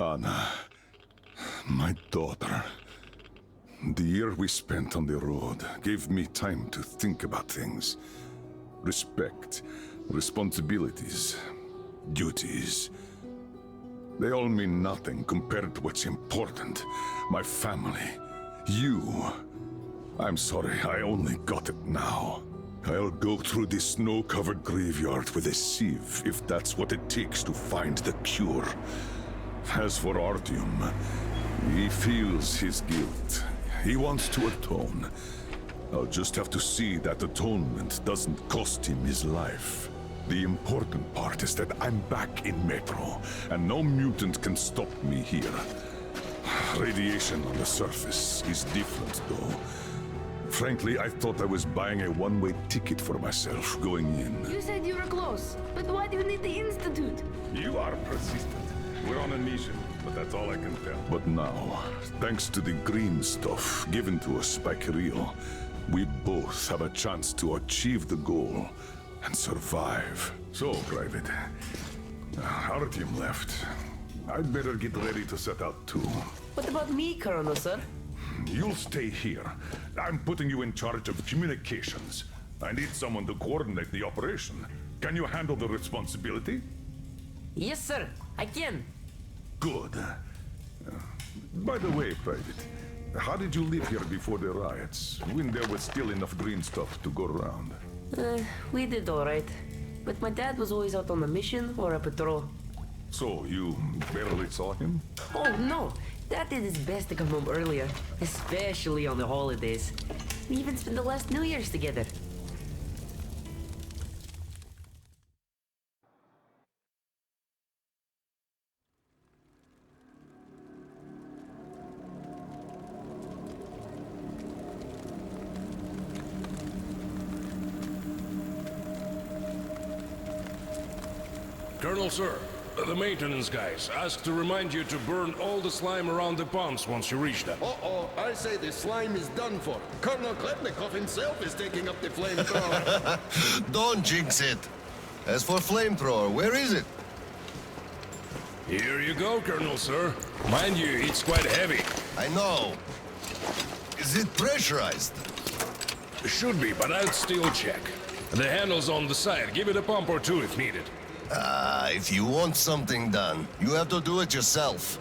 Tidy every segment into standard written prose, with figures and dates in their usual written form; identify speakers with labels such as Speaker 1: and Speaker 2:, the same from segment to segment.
Speaker 1: Anna, my daughter. The year we spent on the road gave me time to think about things. Respect, responsibilities, duties. They all mean nothing compared to what's important. My family. You. I'm sorry, I only got it now. I'll go through this snow-covered graveyard with a sieve, if that's what it takes to find the cure. As for Artyom, he feels his guilt. He wants to atone. I'll just have to see that atonement doesn't cost him his life. The important part is that I'm back in Metro, and no mutant can stop me here. Radiation on the surface is different, though. Frankly, I thought I was buying a one-way ticket for myself going in.
Speaker 2: You said you were close, but why do you need the Institute?
Speaker 1: You are persistent. We're on a mission, but that's all I can tell. But now, thanks to the green stuff given to us by Kirill, we both have a chance to achieve the goal and survive. So, Private, Artyom left. I'd better get ready to set out too.
Speaker 2: What about me, Colonel, sir?
Speaker 1: You'll stay here. I'm putting you in charge of communications. I need someone to coordinate the operation. Can you handle the responsibility?
Speaker 2: Yes, sir. I can.
Speaker 1: Good. By the way, Private, how did you live here before the riots, when there was still enough green stuff to go around?
Speaker 2: We did all right. But my dad was always out on a mission or a patrol.
Speaker 1: So, you barely saw him?
Speaker 2: Oh, no. Dad did his best to come home earlier, especially on the holidays. We even spent the last New Year's together.
Speaker 3: Colonel, sir, the maintenance guys asked to remind you to burn all the slime around the pumps once you reach them.
Speaker 4: Uh-oh, I say the slime is done for. Colonel Khlebnikov himself is taking up the flamethrower.
Speaker 5: Don't jinx it. As for flamethrower, where is it?
Speaker 3: Here you go, Colonel, sir. Mind you, it's quite heavy.
Speaker 5: I know. Is it pressurized?
Speaker 3: Should be, but I'd still check. The handle's on the side. Give it a pump or two if needed.
Speaker 5: If you want something done, you have to do it yourself.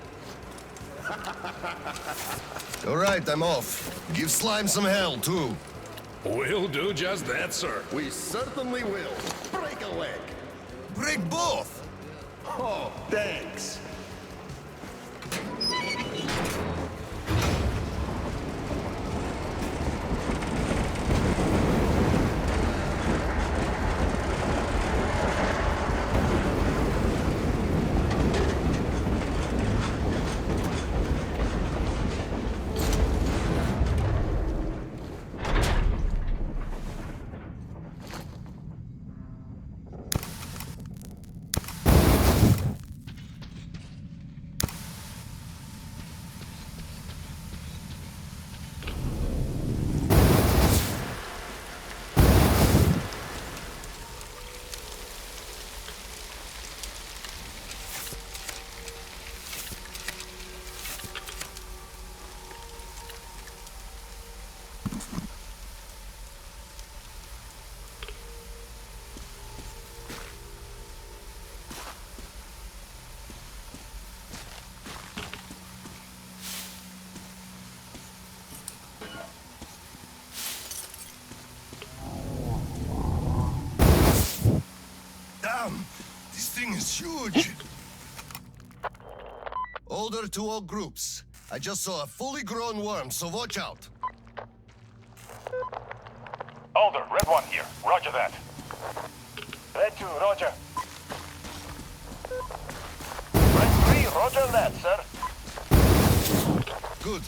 Speaker 5: All right, I'm off. Give slime some hell, too.
Speaker 3: We'll do just that, sir.
Speaker 4: We certainly will. Break a leg.
Speaker 5: Break both!
Speaker 4: Oh, thanks.
Speaker 5: This thing is huge! Order to all groups. I just saw a fully grown worm, so watch out.
Speaker 6: Alder, Red 1 here. Roger that. Red 2, roger. Red 3, roger that, sir.
Speaker 5: Good.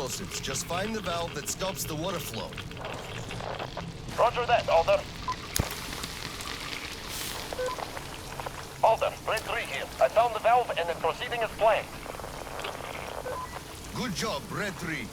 Speaker 5: explosives. Just find the valve that stops the water flow.
Speaker 6: Roger that, Alder. Alder, Red 3 here. I found the valve and the proceeding is planned.
Speaker 5: Good job, Red 3.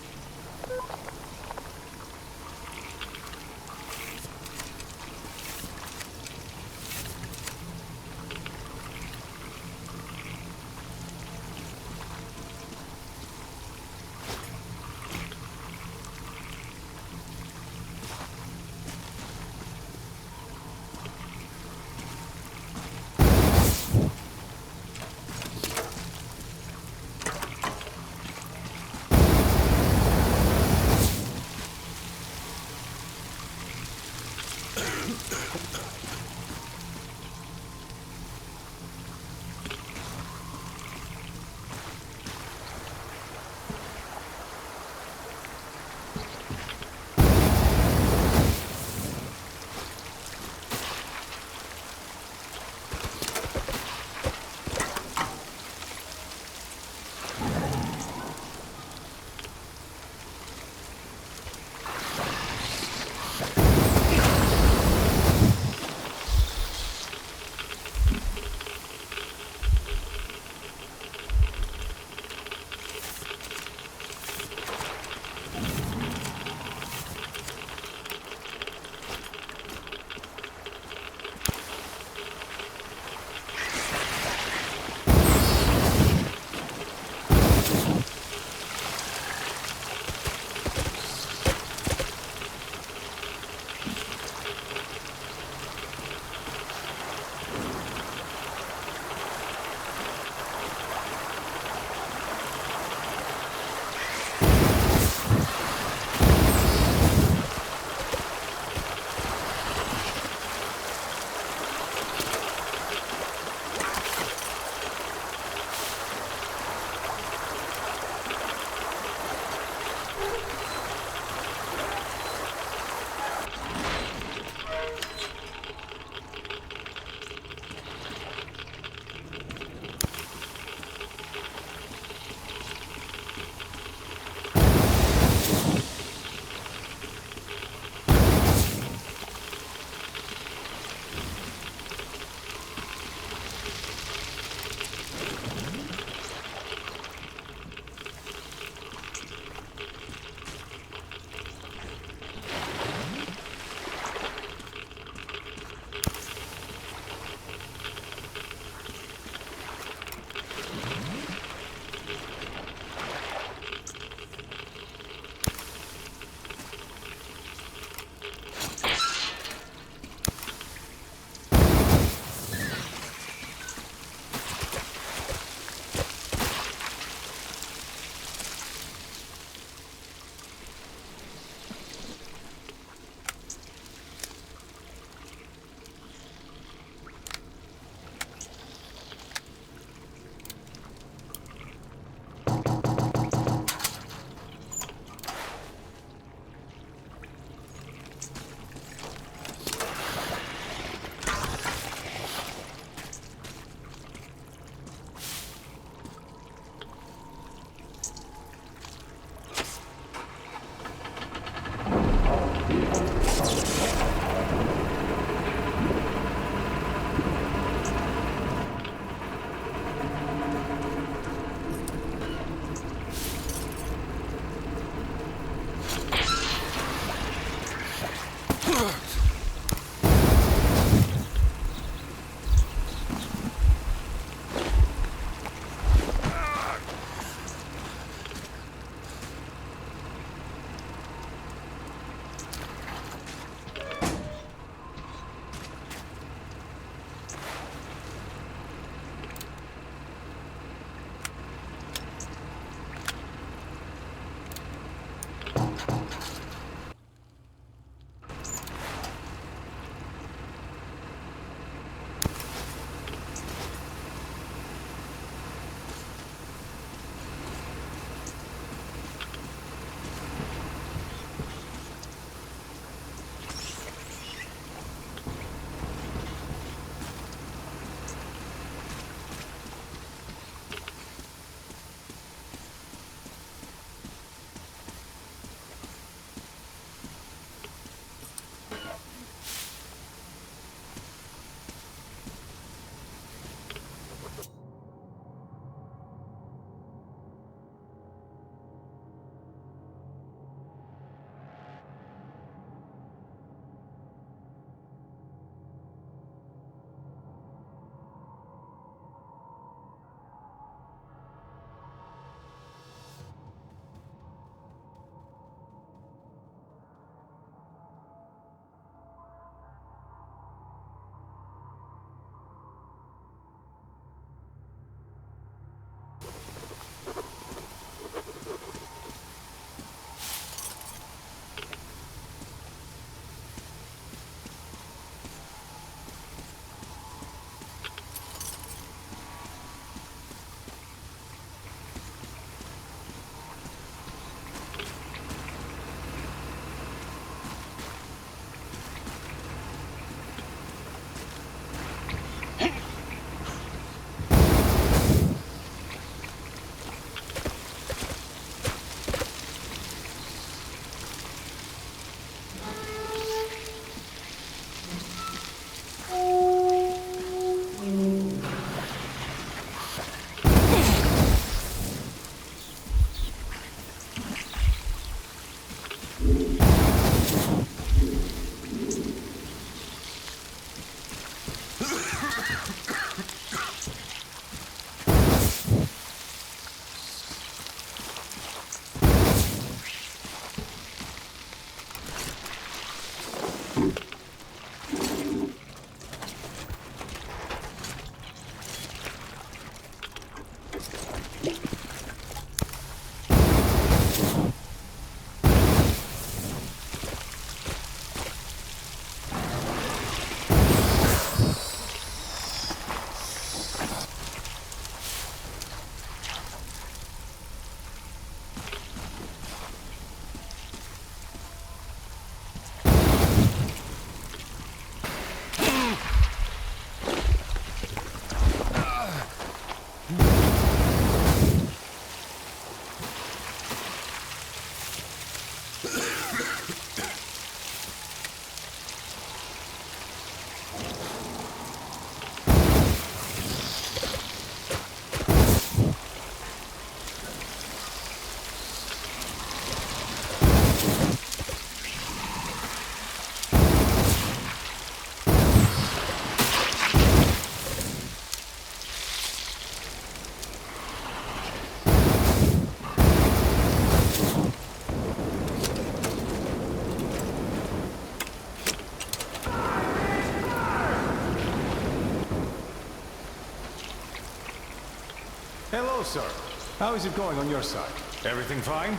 Speaker 7: Hello, sir. How is it going on your side? Everything fine?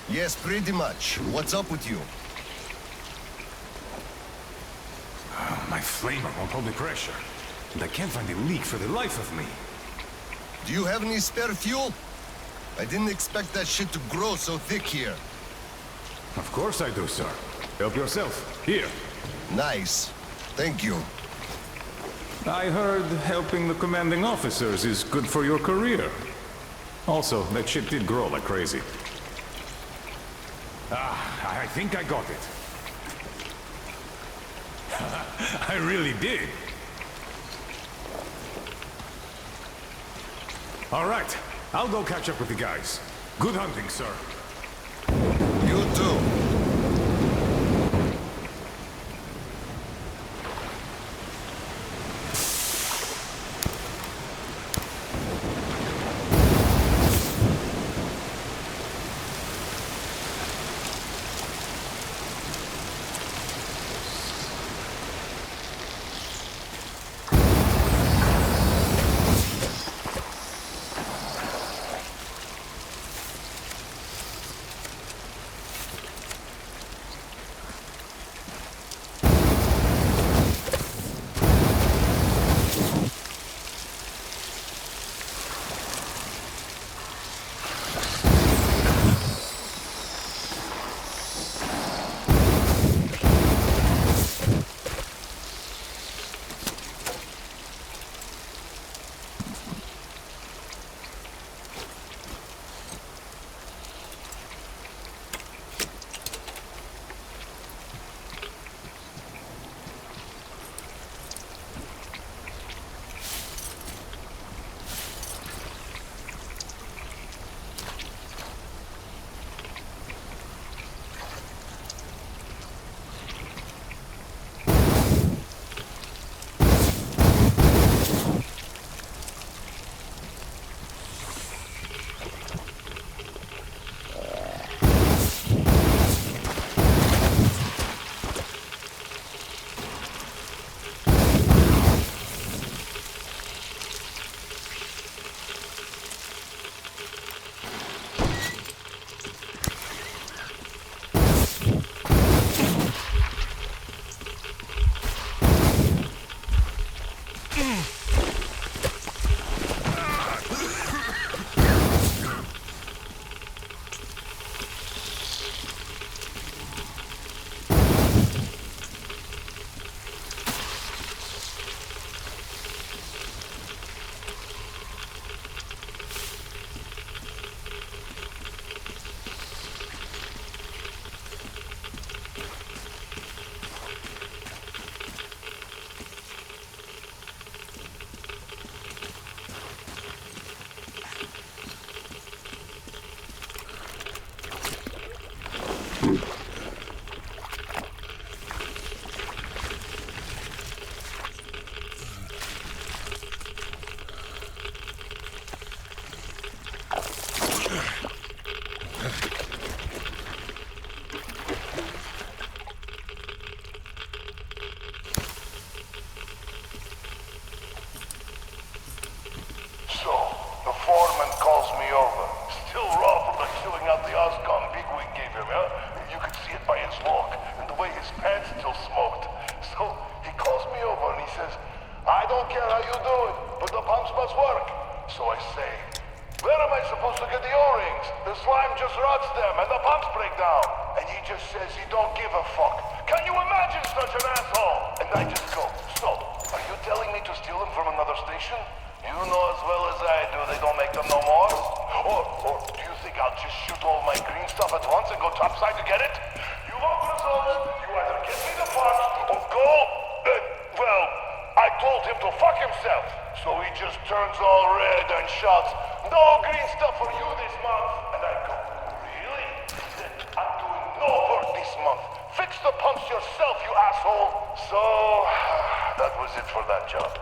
Speaker 5: Yes, pretty much. What's up with you?
Speaker 7: My flamer won't hold the pressure. And I can't find a leak for the life of me.
Speaker 5: Do you have any spare fuel? I didn't expect that shit to grow so thick here.
Speaker 7: Of course I do, sir. Help yourself. Here.
Speaker 5: Nice. Thank you.
Speaker 7: I heard helping the commanding officers is good for your career. Also, that shit did grow like crazy. I think I got it. I really did. All right. I'll go catch up with the guys. Good hunting, sir.
Speaker 5: You too.
Speaker 6: OSKOM bigwig gave him, huh? You could see it by his walk, and the way his pants still smoked. So he calls me over and he says, I don't care how you do it, but the pumps must work. So I say, where am I supposed to get the O-rings? The slime just rots them and the pumps break down. And he just says he don't give a fuck. Can you imagine such an asshole? And I just go, so, are you telling me to steal them from another station? You know as well as I do they don't make them no more? Or do you think I'll just shoot all my green stuff at once and go topside to get it? You want results? You either get me the parts or go... well, I told him to fuck himself. So he just turns all red and shouts, no green stuff for you this month. And I go, really? Then I'm doing no work this month. Fix the pumps yourself, you asshole. So, that was it for that job.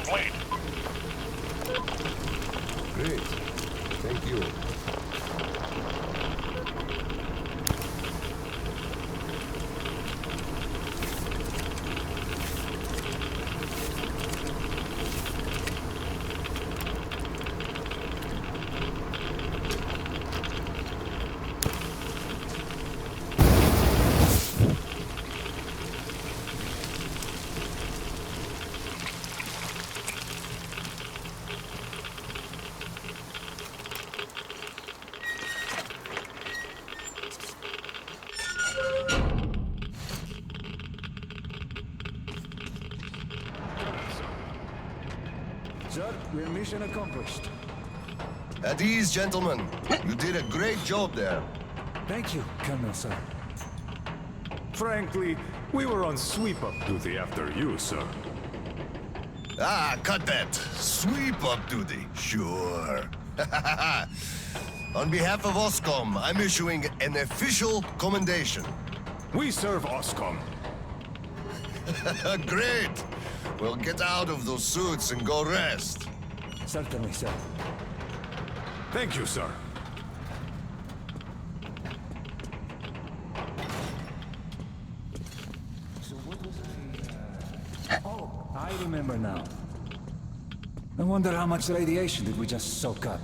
Speaker 3: complete.
Speaker 4: Great. Thank you.
Speaker 8: Sir, we're mission accomplished.
Speaker 5: At ease, gentlemen. You did a great job there.
Speaker 8: Thank you, Colonel, sir.
Speaker 7: Frankly, we were on sweep-up duty after you, sir.
Speaker 5: Ah, cut that. Sweep-up duty. Sure. On behalf of OSKOM, I'm issuing an official commendation.
Speaker 7: We serve OSKOM.
Speaker 5: Great. Well, get out of those suits and go rest.
Speaker 8: Certainly, sir.
Speaker 7: Thank you, sir.
Speaker 8: So what was Oh, I remember now. I wonder how much radiation did we just soak up?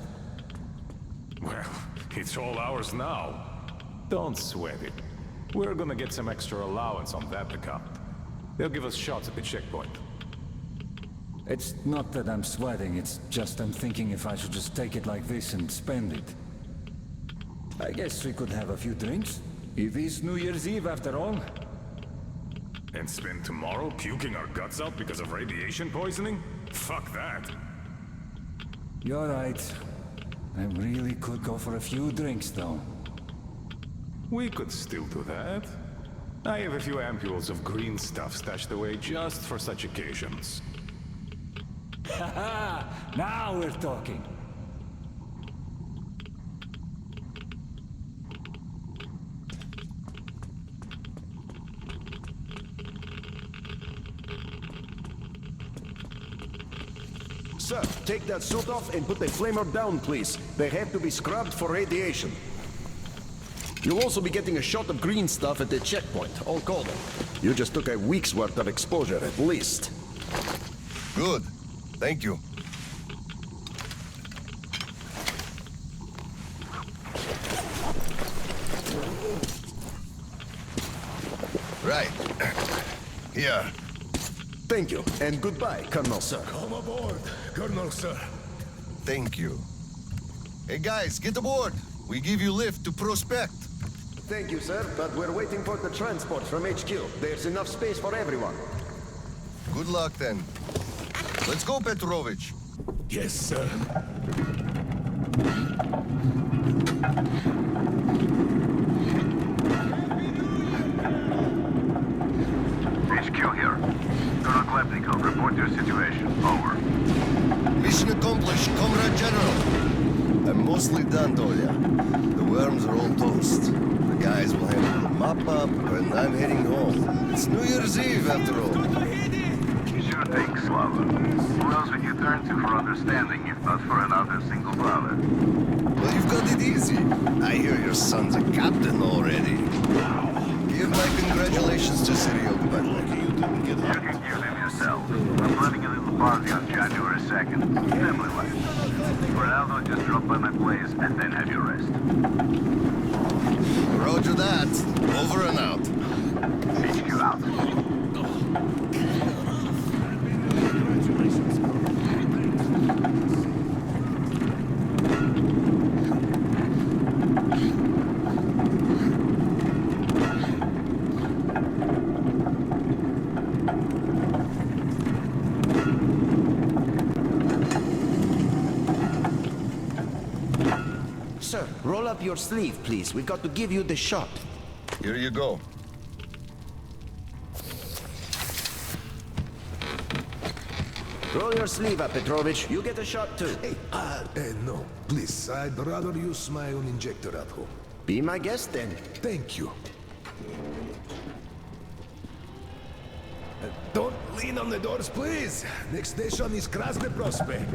Speaker 7: Well, it's all ours now. Don't sweat it. We're gonna get some extra allowance on that account. They'll give us shots at the checkpoint.
Speaker 8: It's not that I'm sweating, it's just I'm thinking if I should just take it like this and spend it. I guess we could have a few drinks. It is New Year's Eve after all.
Speaker 7: And spend tomorrow puking our guts out because of radiation poisoning? Fuck that.
Speaker 8: You're right. I really could go for a few drinks, though.
Speaker 7: We could still do that. I have a few ampules of green stuff stashed away just for such occasions.
Speaker 8: Haha! Now we're talking.
Speaker 9: Sir, take that suit off and put the flamer down, please. They have to be scrubbed for radiation. You'll also be getting a shot of green stuff at the checkpoint, all cold. You just took a week's worth of exposure, at least.
Speaker 5: Good. Thank you. Right. Here.
Speaker 9: Thank you, and goodbye, Colonel, sir.
Speaker 4: Come aboard, Colonel, sir.
Speaker 5: Thank you. Hey guys, get aboard. We give you lift to Prospect.
Speaker 9: Thank you, sir, but we're waiting for the transport from HQ. There's enough space for everyone.
Speaker 5: Good luck then. Let's go, Petrovich.
Speaker 4: Yes, sir.
Speaker 6: HQ here. Colonel Khlebnikov, report your situation. Over.
Speaker 5: Mission accomplished, Comrade General. I'm mostly done, Tolia. The worms are all toast. The guys will handle the mop-up, and I'm heading home. It's New Year's Eve, after all.
Speaker 6: Sure thing, Slava. Who else would you turn to for understanding, if not for another single brother?
Speaker 5: Well, you've got it easy. I hear your son's a captain already. Give my congratulations to Kirill, by the way.
Speaker 6: You can give him yourself. I'm running a little party on January 2nd. Family life. For now, don't just drop by my place and then have your rest.
Speaker 5: Roger that. Over and out.
Speaker 6: HQ out.
Speaker 9: Sir, roll up your sleeve, please. We've got to give you the shot.
Speaker 5: Here you go.
Speaker 9: Roll your sleeve up, Petrovich. You get a shot, too.
Speaker 4: Hey, no. Please, I'd rather use my own injector at home.
Speaker 9: Be my guest, then.
Speaker 4: Thank you. Don't
Speaker 10: Lean on the doors, please. Next station is Krasny Prospect.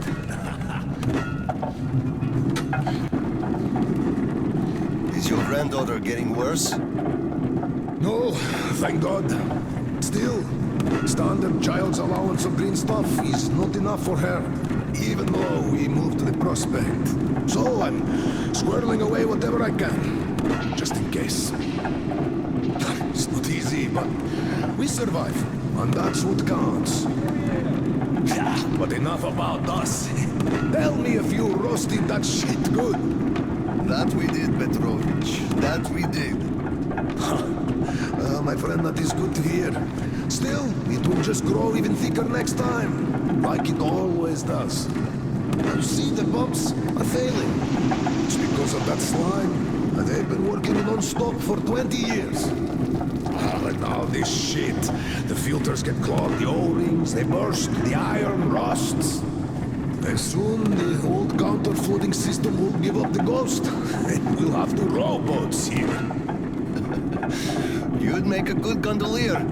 Speaker 5: Is your granddaughter getting worse?
Speaker 10: No, thank God. Still, standard child's allowance of green stuff is not enough for her, even though we moved to the prospect. So I'm squirreling away whatever I can, just in case. It's not easy, but we survive, and that's what counts. But enough about us. Tell me if you roasted that shit good.
Speaker 5: That we did, Petrovich. That we did.
Speaker 10: Well, my friend, that is good to hear. Still, it will just grow even thicker next time, like it always does. You see, the pumps are failing. It's because of that slime. And they've been working non-stop for 20 years. And now this shit. The filters get clogged, the O-rings, they burst, the iron rusts. And soon the old counter-flooding system will give up the ghost. And we'll have the rowboats here.
Speaker 5: You'd make a good gondolier.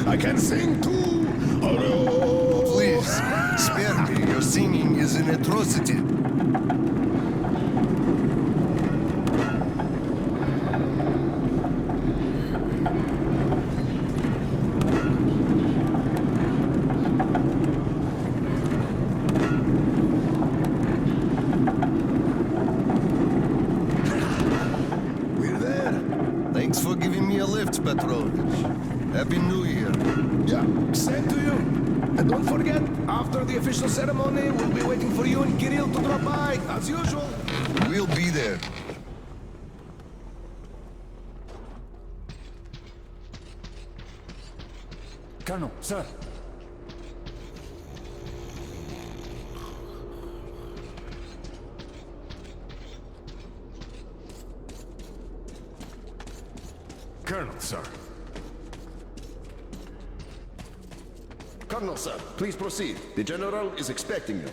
Speaker 10: I can sing too. Hello.
Speaker 5: Please, spare me. Your singing is an atrocity. Thanks for giving me a lift, Petrovich. Happy New Year.
Speaker 10: Yeah, same to you. And don't forget, after the official ceremony, we'll be waiting for you and Kirill to drop by, as usual.
Speaker 5: We'll be there.
Speaker 8: Colonel, sir.
Speaker 7: Colonel, sir.
Speaker 9: Colonel, sir, please proceed. The General is expecting you.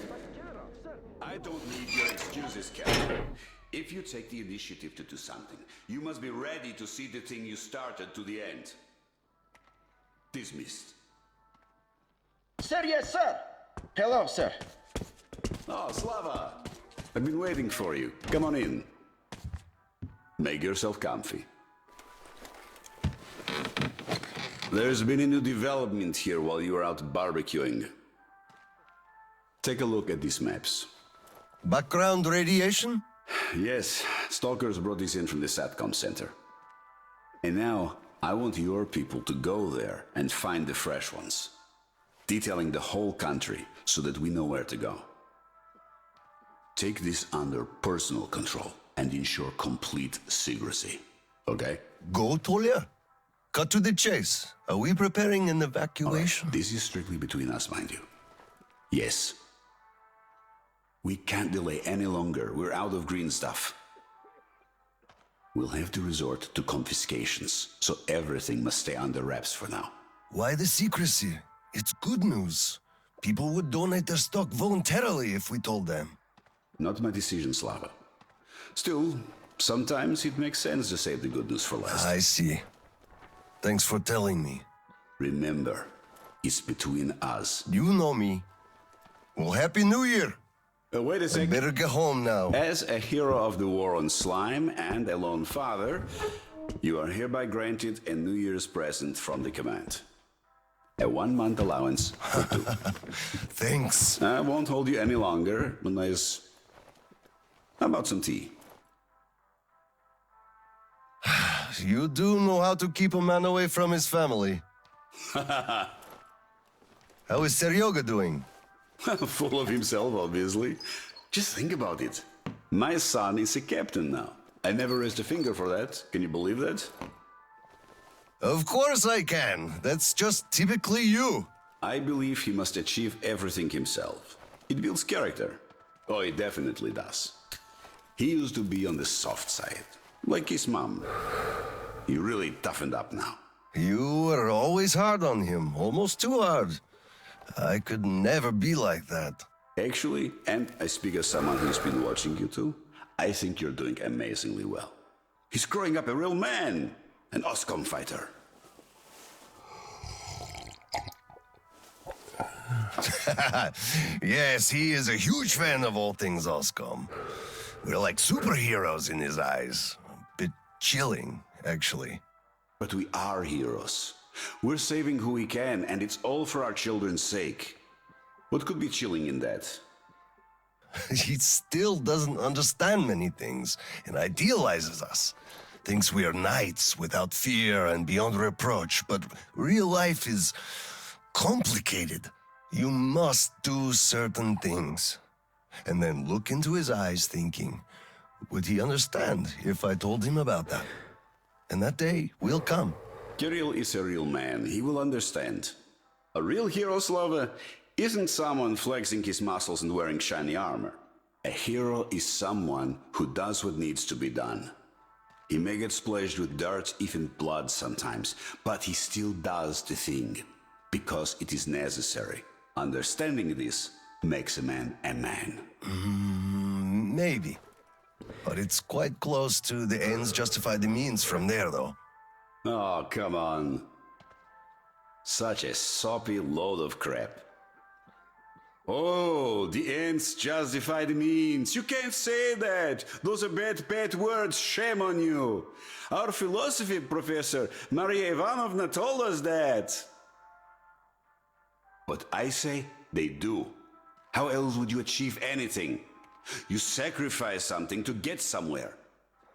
Speaker 11: I don't need your excuses, Captain. If you take the initiative to do something, you must be ready to see the thing you started to the end. Dismissed.
Speaker 4: Sir, yes, sir. Hello, sir.
Speaker 11: Oh, Slava. I've been waiting for you. Come on in. Make yourself comfy. There's been a new development here while you were out barbecuing. Take a look at these maps.
Speaker 5: Background radiation?
Speaker 11: Yes, stalkers brought this in from the SATCOM center. And now, I want your people to go there and find the fresh ones. Detailing the whole country so that we know where to go. Take this under personal control and ensure complete secrecy. Okay?
Speaker 5: Go, Tolia? Cut to the chase. Are we preparing an evacuation?
Speaker 11: Right. This is strictly between us, mind you. Yes. We can't delay any longer. We're out of green stuff. We'll have to resort to confiscations, so everything must stay under wraps for now.
Speaker 5: Why the secrecy? It's good news. People would donate their stock voluntarily if we told them.
Speaker 11: Not my decision, Slava. Still, sometimes it makes sense to save the good news for last.
Speaker 5: I see. Thanks for telling me.
Speaker 11: Remember, it's between us.
Speaker 5: You know me. Well, Happy New Year!
Speaker 11: Wait a second.
Speaker 5: I better get home now.
Speaker 11: As a hero of the war on slime and a lone father, you are hereby granted a New Year's present from the command. A 1-month allowance for 2.
Speaker 5: Thanks.
Speaker 11: I won't hold you any longer, unless... How about some tea?
Speaker 5: You do know how to keep a man away from his family. How is Seryoga doing?
Speaker 11: Full of himself, obviously. Just think about it. My son is a captain now. I never raised a finger for that. Can you believe that?
Speaker 5: Of course I can. That's just typically you.
Speaker 11: I believe he must achieve everything himself. It builds character. Oh, it definitely does. He used to be on the soft side, like his mom. He really toughened up now.
Speaker 5: You were always hard on him, almost too hard. I could never be like that.
Speaker 11: Actually, and I speak as someone who's been watching you too, I think you're doing amazingly well. He's growing up a real man, an OSKOM fighter.
Speaker 5: Yes, he is a huge fan of all things OSKOM. We're like superheroes in his eyes. A bit chilling, actually.
Speaker 11: But we are heroes. We're saving who we can, and it's all for our children's sake. What could be chilling in that?
Speaker 5: He still doesn't understand many things and idealizes us. Thinks we are knights without fear and beyond reproach, but real life is complicated. You must do certain things. And then look into his eyes thinking, would he understand if I told him about that? And that day will come.
Speaker 11: Kirill is a real man. He will understand. A real hero, Slava, isn't someone flexing his muscles and wearing shiny armor. A hero is someone who does what needs to be done. He may get splashed with dirt, even blood sometimes, but he still does the thing, because it is necessary. Understanding this makes a man a man.
Speaker 5: Maybe. But it's quite close to the ends justify the means from there, though.
Speaker 11: Oh, come on. Such a soppy load of crap. Oh, the ends justify the means. You can't say that. Those are bad words. Shame on you. Our philosophy professor, Maria Ivanovna, told us that. But I say they do. How else would you achieve anything? You sacrifice something to get somewhere.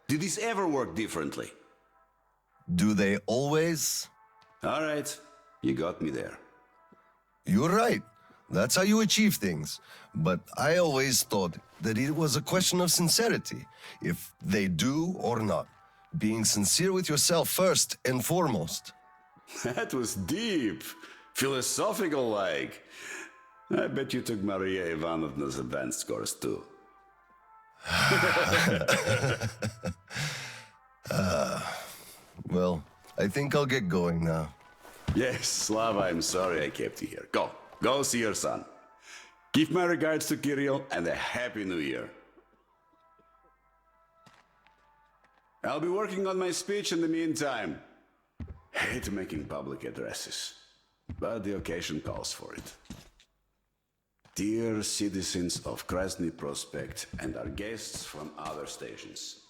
Speaker 11: Did this ever work differently?
Speaker 5: Do they always?
Speaker 11: All right, you got me there.
Speaker 5: You're right. That's how you achieve things. But I always thought that it was a question of sincerity, if they do or not. Being sincere with yourself first and foremost.
Speaker 11: That was deep. Philosophical-like. I bet you took Maria Ivanovna's advanced course too.
Speaker 5: Well, I think I'll get going now.
Speaker 11: Yes, Slava, I'm sorry I kept you here. Go see your son. Give my regards to Kirill and a Happy New Year. I'll be working on my speech in the meantime. Hate making public addresses, but the occasion calls for it. Dear citizens of Krasny Prospect and our guests from other stations.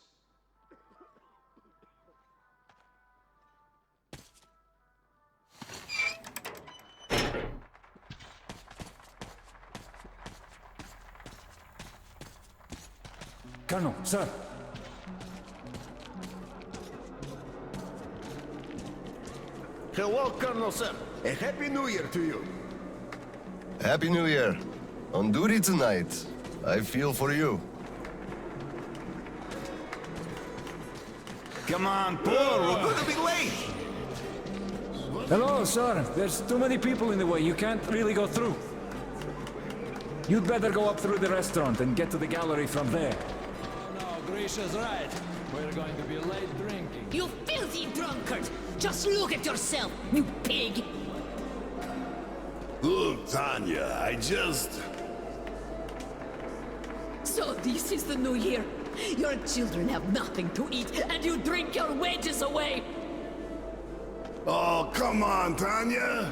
Speaker 8: Colonel, sir.
Speaker 9: Hello, Colonel, sir. A Happy New Year to you.
Speaker 5: Happy New Year. On duty tonight. I feel for you.
Speaker 9: Come on, Paul, we're gonna be late.
Speaker 8: Hello, sir. There's too many people in the way. You can't really go through. You'd better go up through the restaurant and get to the gallery from there.
Speaker 12: No, Grisha's right. We're going to be late drinking.
Speaker 13: You filthy drunkard! Just look at yourself, you pig!
Speaker 6: Look, Tanya, I just...
Speaker 13: So this is the new year. Your children have nothing to eat, and you drink your wages away!
Speaker 6: Oh, come on, Tanya!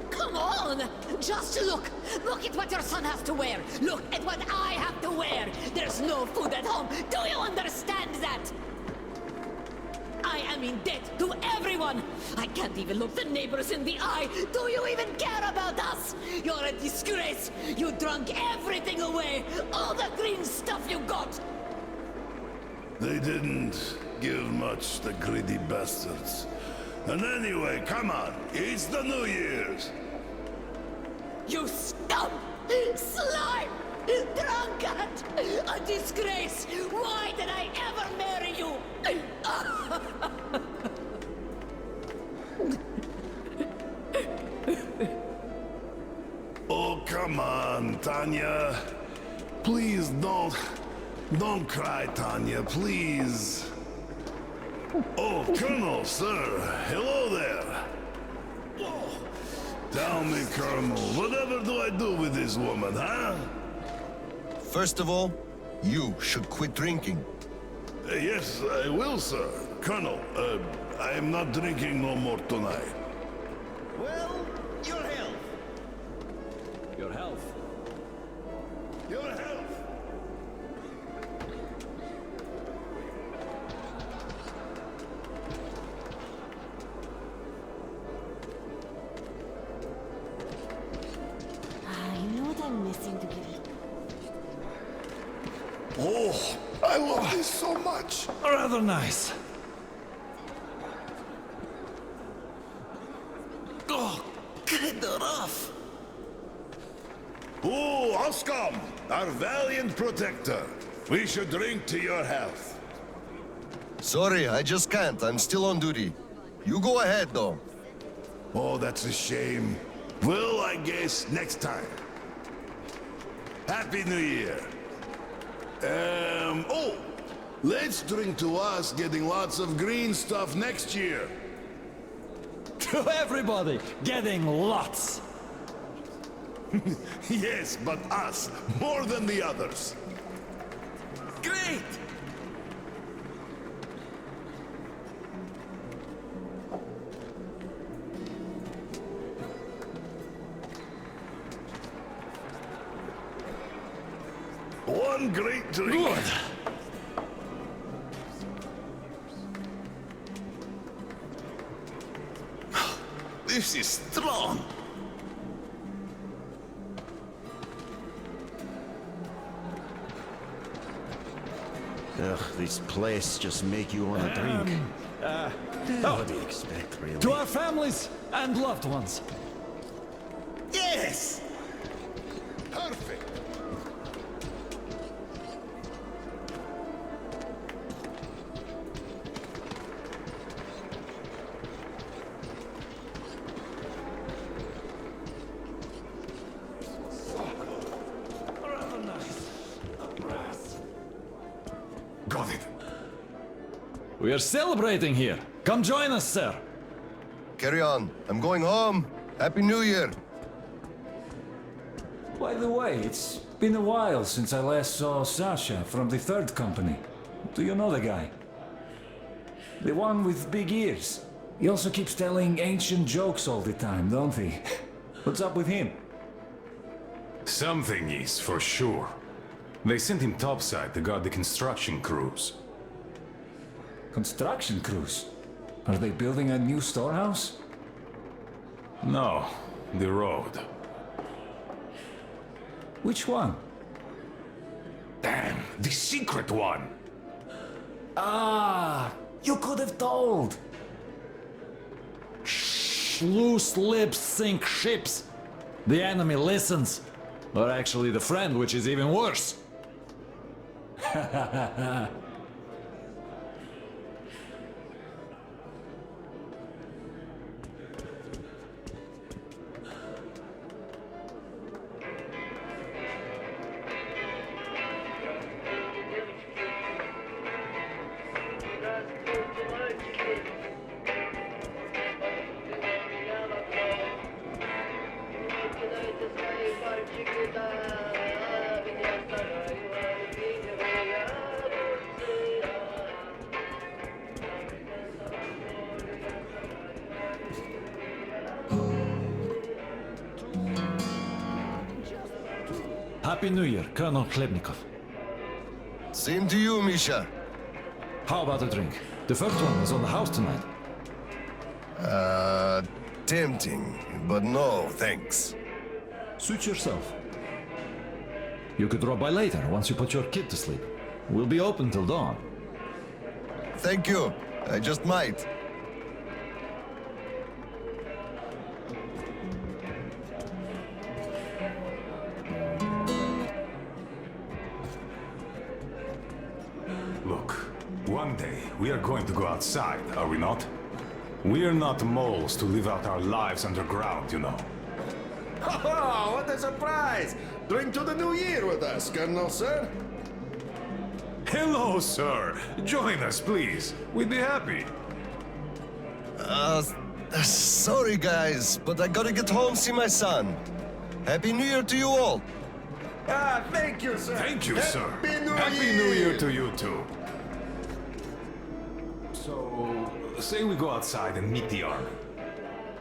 Speaker 13: Come on! Just look! Look at what your son has to wear! Look at what I have to wear! There's no food at home! Do you understand that? I am in debt to everyone! I can't even look the neighbors in the eye! Do you even care about us? You're a disgrace! You drunk everything away! All the green stuff you got!
Speaker 6: They didn't give much, the greedy bastards. And anyway, come on, it's the New Year's!
Speaker 13: You scum! Slime! Drunkard! A disgrace! Why did I ever marry you?
Speaker 6: Oh, come on, Tanya. Please don't cry, Tanya, please. Oh, Colonel, sir, hello there. Oh, tell me, Colonel, whatever do I do with this woman, huh?
Speaker 5: First of all, you should quit drinking.
Speaker 6: Yes, I will, sir. Colonel, I am not drinking no more tonight.
Speaker 9: Well, your health.
Speaker 12: Your health.
Speaker 6: Your health!
Speaker 13: You know what I'm missing to give you?
Speaker 10: Oh, I love this so much.
Speaker 12: Rather nice.
Speaker 10: Oh, get that off.
Speaker 6: Ooh, OSKOM, our valiant protector. We should drink to your health.
Speaker 5: Sorry, I just can't. I'm still on duty. You go ahead, though.
Speaker 6: Oh, that's a shame. Well, I guess next time. Happy New Year. Oh, let's drink to us getting lots of green stuff next year.
Speaker 12: To everybody, getting lots.
Speaker 6: Yes, but us, more than the others.
Speaker 10: Great!
Speaker 6: One great drink.
Speaker 12: Good.
Speaker 10: This is strong.
Speaker 9: Ugh, this place just make you want to drink. What do you expect, really?
Speaker 12: To our families and loved ones.
Speaker 10: Yes!
Speaker 6: Perfect.
Speaker 7: Got it.
Speaker 12: We are celebrating here. Come join us, sir.
Speaker 5: Carry on. I'm going home. Happy New Year.
Speaker 8: By the way, it's been a while since I last saw Sasha from the 3rd Company. Do you know the guy? The one with big ears. He also keeps telling ancient jokes all the time, don't he? What's up with him?
Speaker 7: Something is, for sure. They sent him topside to guard the construction crews.
Speaker 8: Construction crews? Are they building a new storehouse?
Speaker 7: No, the road.
Speaker 8: Which one?
Speaker 7: Damn, the secret one!
Speaker 8: Ah, you could have told.
Speaker 12: Loose lips sink ships. The enemy listens. Or actually the friend, which is even worse. Happy New Year, Colonel Khlebnikov.
Speaker 5: Same to you, Misha.
Speaker 12: How about a drink? The first one is on the house tonight.
Speaker 5: Tempting, but no, thanks.
Speaker 12: Suit yourself. You could drop by later, once you put your kid to sleep. We'll be open till dawn.
Speaker 5: Thank you. I just might.
Speaker 7: Look, one day we are going to go outside, are we not? We are not moles to live out our lives underground, you know.
Speaker 4: Oh, what a surprise! Drink to the new year with us, Colonel, sir.
Speaker 7: Hello, sir. Join us, please. We'd be happy.
Speaker 5: Sorry, guys, but I gotta get home, see my son. Happy New Year to you all.
Speaker 4: Ah, thank you, sir.
Speaker 7: Thank you, sir.
Speaker 4: Happy
Speaker 7: New Year to you, too. So, say we go outside and meet the army.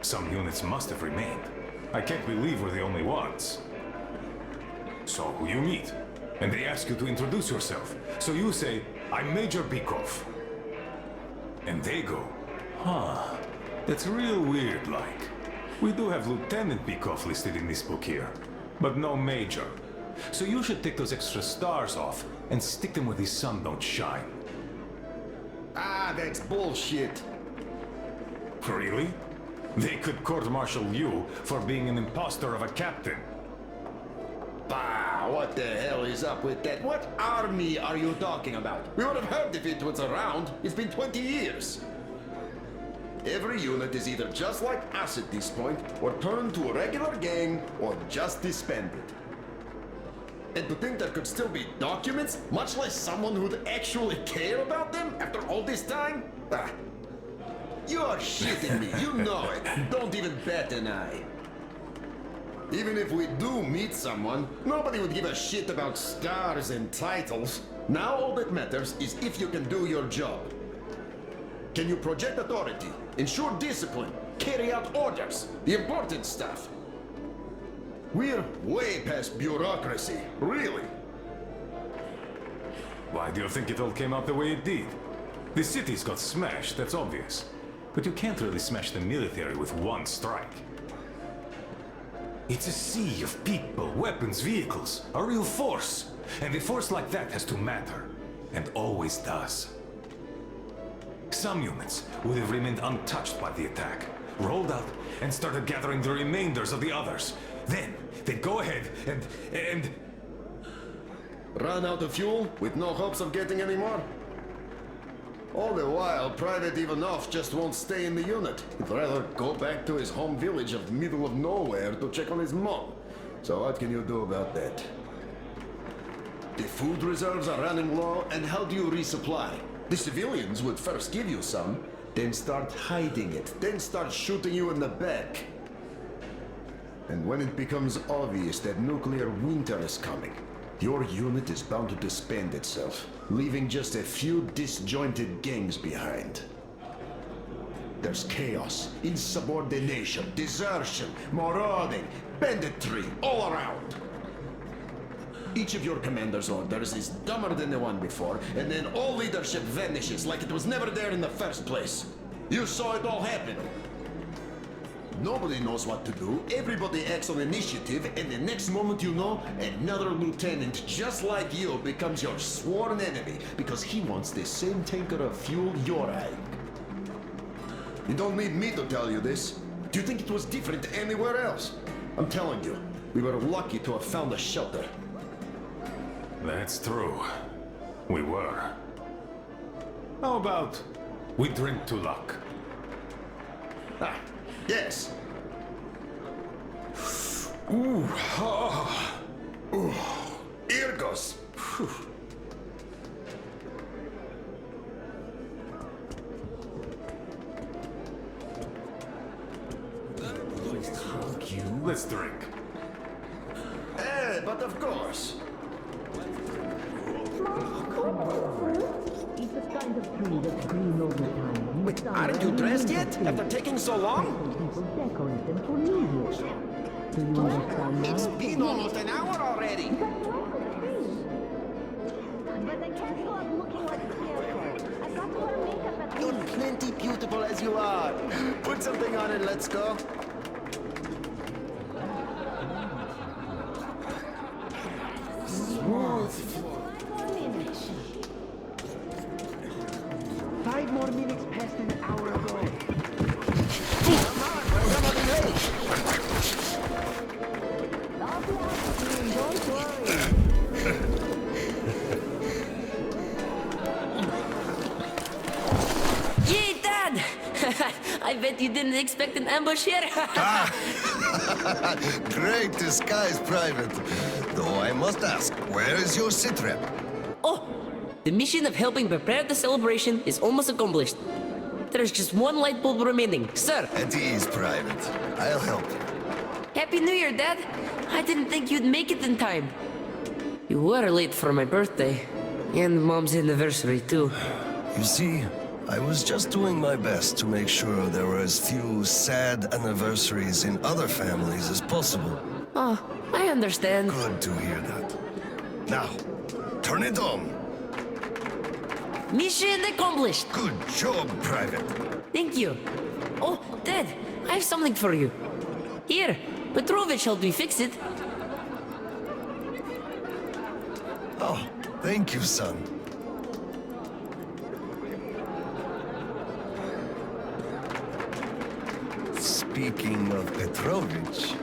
Speaker 7: Some units must have remained. I can't believe we're the only ones. So you meet, and they ask you to introduce yourself. So you say, I'm Major Bykov. And they go, huh, that's real weird like. We do have Lieutenant Bykov listed in this book here, but no Major. So you should take those extra stars off and stick them where the sun don't shine.
Speaker 9: Ah, that's bullshit.
Speaker 7: Really? They could court-martial you for being an imposter of a captain.
Speaker 9: Bah, what the hell is up with that? What army are you talking about? We would have heard if it was around. It's been 20 years. Every unit is either just like us at this point, or turned to a regular gang, or just disbanded. And to think there could still be documents, much less someone who'd actually care about them after all this time? Ah. You're shitting me, you know it. Don't even bat an eye. Even if we do meet someone, nobody would give a shit about stars and titles. Now all that matters is if you can do your job. Can you project authority, ensure discipline, carry out orders, the important stuff? We're way past bureaucracy, really.
Speaker 7: Why do you think it all came out the way it did? The cities got smashed, that's obvious. But you can't really smash the military with one strike. It's a sea of people, weapons, vehicles, a real force. And a force like that has to matter, and always does. Some units would have remained untouched by the attack, rolled out, and started gathering the remainders of the others. Then, they'd go ahead and...
Speaker 9: Run out of fuel with no hopes of getting any more? All the while, Private Ivanov just won't stay in the unit. He'd rather go back to his home village of middle of nowhere to check on his mom. So what can you do about that? The food reserves are running low, and how do you resupply? The civilians would first give you some, then start hiding it, then start shooting you in the back. And when it becomes obvious that nuclear winter is coming, your unit is bound to disband itself, leaving just a few disjointed gangs behind. There's chaos, insubordination, desertion, marauding, banditry, all around. Each of your commander's orders is dumber than the one before, and then all leadership vanishes like it was never there in the first place. You saw it all happen. Nobody knows what to do, everybody acts on initiative, and the next moment you know, another lieutenant just like you becomes your sworn enemy because he wants the same tanker of fuel you're eyeing. You don't need me to tell you this. Do you think it was different anywhere else? I'm telling you, we were lucky to have found a shelter.
Speaker 7: That's true. We were. How about we drink to luck?
Speaker 9: Ah, yes.
Speaker 10: Ooh, ah, ooh.
Speaker 9: Here goes.
Speaker 7: Let's drink.
Speaker 9: But of course. Wait, aren't you dressed yet? After taking so long? It's been almost an hour already.
Speaker 14: But I can't stop looking like a scarecrow. I've got to wear makeup at least.
Speaker 9: You're plenty beautiful as you are. Put something on and let's go.
Speaker 14: Smooth.
Speaker 15: 5 more minutes past an hour ago.
Speaker 9: Come on, we're running late.
Speaker 14: I'll be out soon, don't worry.
Speaker 2: Yay, Dad! I bet you didn't expect an ambush here.
Speaker 5: Great disguise, Private. Though I must ask, where is your sitrep?
Speaker 2: Oh, the mission of helping prepare the celebration is almost accomplished. There's just one light bulb remaining, sir.
Speaker 5: At ease, Private. I'll help you.
Speaker 2: Happy New Year, Dad. I didn't think you'd make it in time. You were late for my birthday. And Mom's anniversary, too.
Speaker 5: You see, I was just doing my best to make sure there were as few sad anniversaries in other families as possible.
Speaker 2: Oh, I understand.
Speaker 5: Good to hear that. Now, turn it on.
Speaker 2: Mission accomplished.
Speaker 5: Good job, Private.
Speaker 2: Thank you. Oh, Dad, I have something for you. Here, Petrovich helped me fix it.
Speaker 5: Oh, thank you, son. Speaking of Petrovich,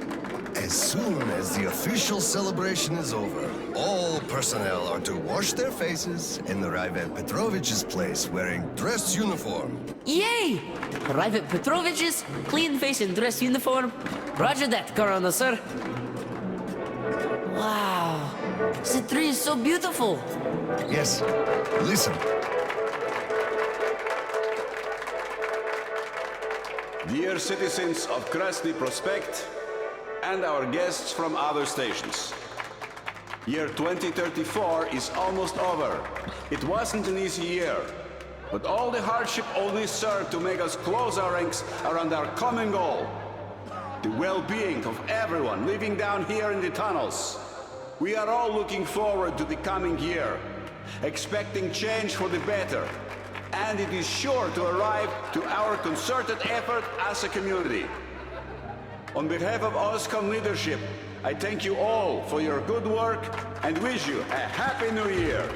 Speaker 5: as soon as the official celebration is over, all personnel are to wash their faces and arrive at Petrovich's place wearing dress uniform.
Speaker 2: Yay! Arrive at Petrovich's, clean face and dress uniform. Roger that, Colonel, sir. Wow, the tree is so beautiful.
Speaker 5: Yes, listen.
Speaker 11: Dear citizens of Krasny Prospect and our guests from other stations. Year 2034 is almost over. It wasn't an easy year, but all the hardship only served to make us close our ranks around our common goal. The well-being of everyone living down here in the tunnels. We are all looking forward to the coming year, expecting change for the better. And it is sure to arrive to our concerted effort as a community. On behalf of OSKOM leadership, I thank you all for your good work and wish you a Happy New Year.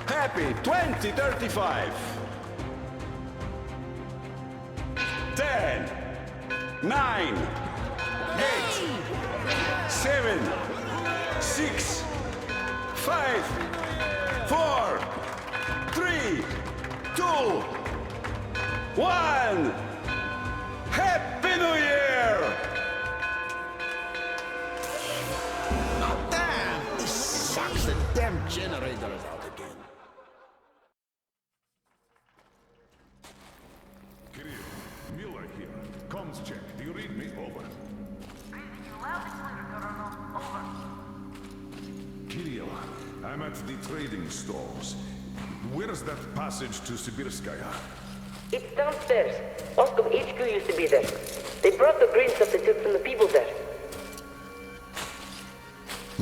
Speaker 11: Happy 2035! 10, 9, 8, 7, 6, 5, 4, 3, 2, 1! Happy New Year!
Speaker 4: Damn! This sucks. The damn generator is out again.
Speaker 1: Kirill, Miller here. Comms check. Do you read me? Over. Kirill, I'm at the trading stalls. Where's that passage to Sibirskaya?
Speaker 2: It's downstairs. OSKOM HQ used to be there. They brought the green stuff they took from the people there.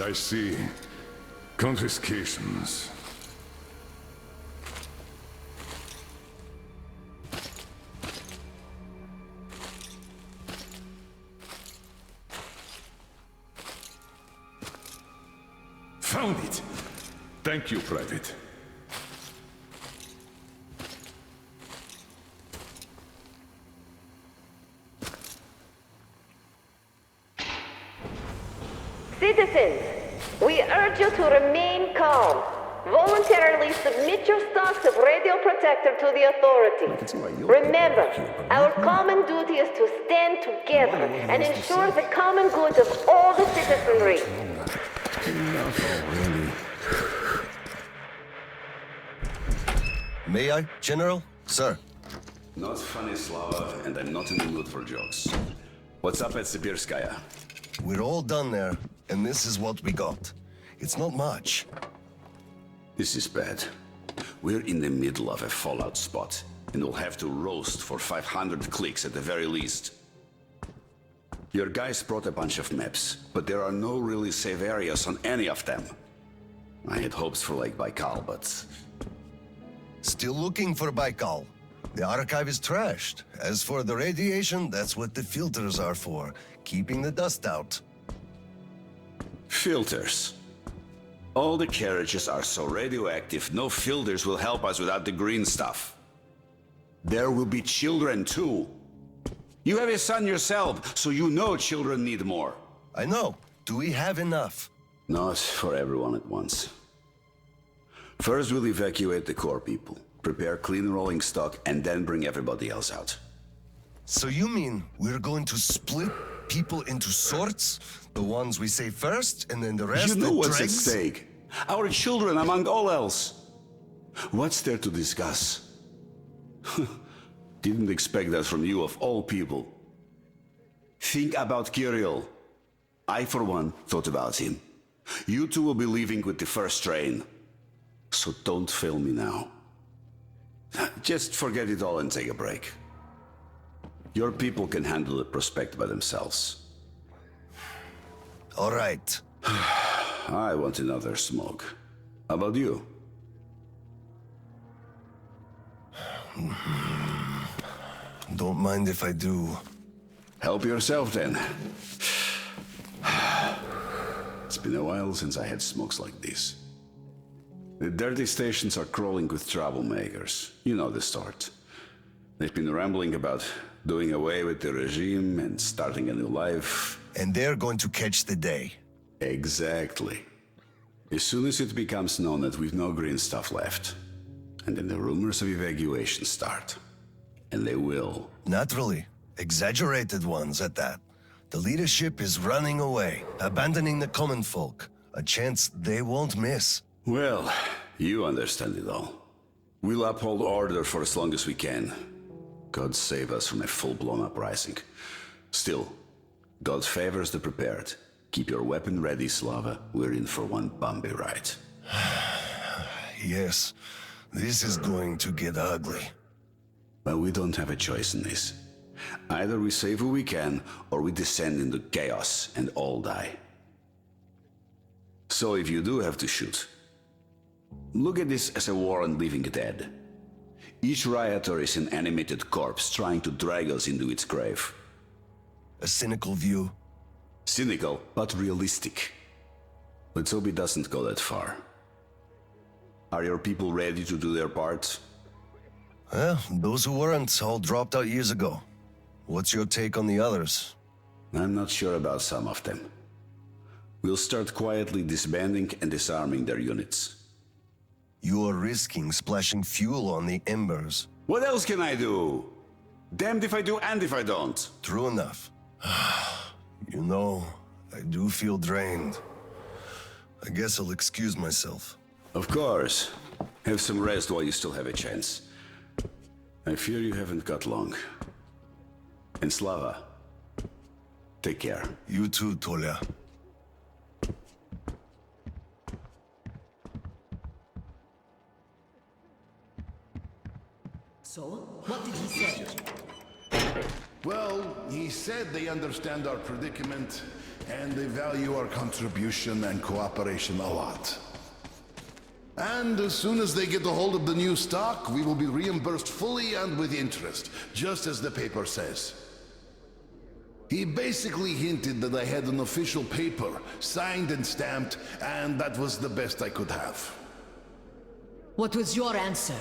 Speaker 1: I see. Confiscations. Found it! Thank you, Private.
Speaker 14: Citizens, we urge you to remain calm. Voluntarily submit your stocks of radio protector to the authorities. Remember, our common duty is to stand together and ensure the common good of all the citizenry.
Speaker 5: May I, General? Sir.
Speaker 11: Not funny, Slava, and I'm not in the mood for jokes. What's up at Sibirskaya?
Speaker 5: We're all done there, and this is what we got. It's not much.
Speaker 11: This is bad. We're in the middle of a fallout spot, and we'll have to roast for 500 clicks at the very least. Your guys brought a bunch of maps, but there are no really safe areas on any of them. I had hopes for Lake Baikal, but...
Speaker 5: Still looking for Baikal. The archive is trashed. As for the radiation, that's what the filters are for, keeping the dust out.
Speaker 11: Filters. All the carriages are so radioactive, no filters will help us without the green stuff. There will be children too. You have a son yourself, so you know children need more.
Speaker 5: I know. Do we have enough?
Speaker 11: Not for everyone at once. First we'll evacuate the core people, prepare clean rolling stock, and then bring everybody else out.
Speaker 5: So you mean we're going to split people into sorts? The ones we save first, and then the rest?
Speaker 11: You know what's at
Speaker 5: dregs?
Speaker 11: stake. Our children among all else. What's there to discuss? Didn't expect that from you of all people. Think about Kirill. I, for one, thought about him. You two will be leaving with the first train. So don't fail me now. Just forget it all and take a break. Your people can handle the prospect by themselves.
Speaker 5: All right.
Speaker 11: I want another smoke. How about you?
Speaker 5: Don't mind if I do.
Speaker 11: Help yourself then. It's been a while since I had smokes like this. The dirty stations are crawling with troublemakers. You know the sort. They've been rambling about doing away with the regime and starting a new life.
Speaker 5: And they're going to catch the day.
Speaker 11: Exactly. As soon as it becomes known that we've no green stuff left, and then the rumors of evacuation start. And they will.
Speaker 5: Naturally. Exaggerated ones at that. The leadership is running away, abandoning the common folk. A chance they won't miss.
Speaker 11: Well, you understand it all. We'll uphold order for as long as we can. God save us from a full-blown uprising. Still, God favors the prepared. Keep your weapon ready, Slava. We're in for one bumpy ride.
Speaker 5: Yes, this is going to get ugly.
Speaker 11: But we don't have a choice in this. Either we save who we can, or we descend into chaos and all die. So if you do have to shoot, look at this as a war on living dead. Each rioter is an animated corpse trying to drag us into its grave.
Speaker 5: A cynical view.
Speaker 11: Cynical, but realistic. Let's hope it doesn't go that far. Are your people ready to do their part?
Speaker 5: Well, those who weren't all dropped out years ago. What's your take on the others?
Speaker 11: I'm not sure about some of them. We'll start quietly disbanding and disarming their units.
Speaker 5: You are risking splashing fuel on the embers.
Speaker 11: What else can I do? Damned if I do and if I don't.
Speaker 5: True enough. You know, I do feel drained. I guess I'll excuse myself.
Speaker 11: Of course. Have some rest while you still have a chance. I fear you haven't got long. And Slava, take care.
Speaker 5: You too, Tolia.
Speaker 13: So, what did he say?
Speaker 6: Well, he said they understand our predicament and they value our contribution and cooperation a lot. And as soon as they get a hold of the new stock, we will be reimbursed fully and with interest, just as the paper says. He basically hinted that I had an official paper, signed and stamped, and that was the best I could have.
Speaker 13: What was your answer?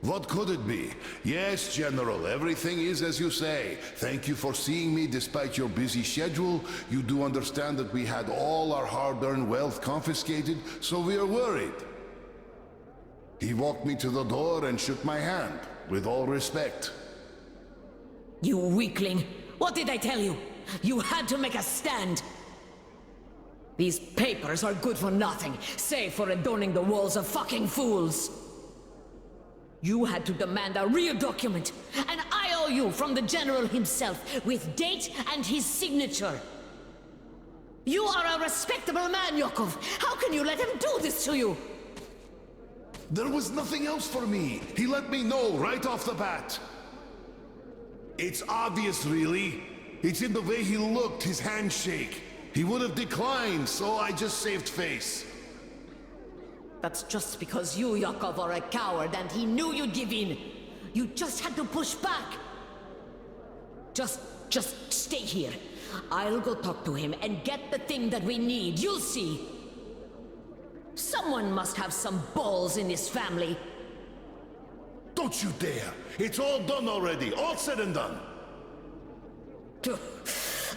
Speaker 6: What could it be? Yes, General, everything is as you say. Thank you for seeing me despite your busy schedule. You do understand that we had all our hard-earned wealth confiscated, so we are worried. He walked me to the door and shook my hand, with all respect.
Speaker 13: You weakling! What did I tell you? You had to make a stand! These papers are good for nothing, save for adorning the walls of fucking fools! You had to demand a real document, an IOU from the General himself, with date and his signature. You are a respectable man, Yakov. How can you let him do this to you?
Speaker 6: There was nothing else for me. He let me know right off the bat. It's obvious, really. It's in the way he looked, his handshake. He would have declined, so I just saved face.
Speaker 13: That's just because you, Yakov, are a coward and he knew you'd give in. You just had to push back. Just stay here. I'll go talk to him and get the thing that we need. You'll see. Someone must have some balls in this family.
Speaker 6: Don't you dare! It's all done already, all said and done.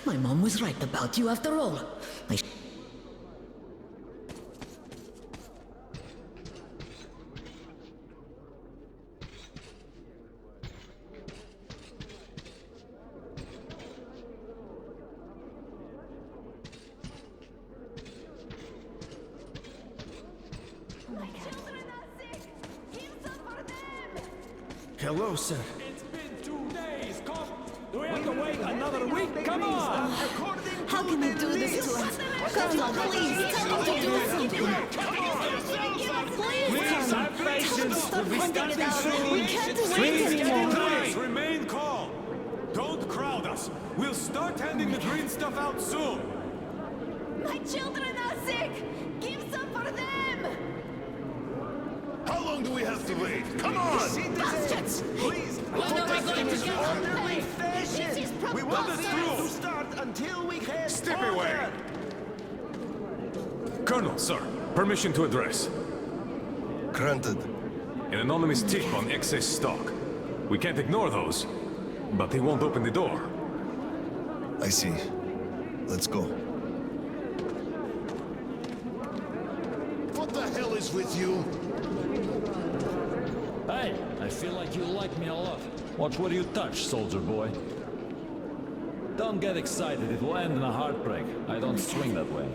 Speaker 13: My mom was right about you after all.
Speaker 9: Hello, sir.
Speaker 12: It's been 2 days. Come. Do we have to wait another week? Come on.
Speaker 13: How can you do this to us? Colonel, please, tell him to do something.
Speaker 12: Please have patience. We'll be starting soon.
Speaker 13: We can't wait anymore.
Speaker 12: Please remain calm. Don't crowd us. We'll start handing the green stuff out soon.
Speaker 13: My children are sick! Give some for them!
Speaker 10: How long do we have to wait? Come on!
Speaker 13: Bastards!
Speaker 10: Please!
Speaker 13: When are we going to get
Speaker 9: orderly fashion!
Speaker 13: This is
Speaker 9: We won't
Speaker 13: preposterous!
Speaker 9: to start until we have
Speaker 7: Step
Speaker 9: order.
Speaker 7: away! Colonel, sir, permission to address.
Speaker 5: Granted.
Speaker 7: An anonymous tip on excess stock. We can't ignore those, but they won't open the door.
Speaker 5: I see. Let's go.
Speaker 10: What the hell is with you?
Speaker 12: Hey, I feel like you like me a lot. Watch where you touch, soldier boy. Don't get excited, it will end in a heartbreak. I don't swing that way.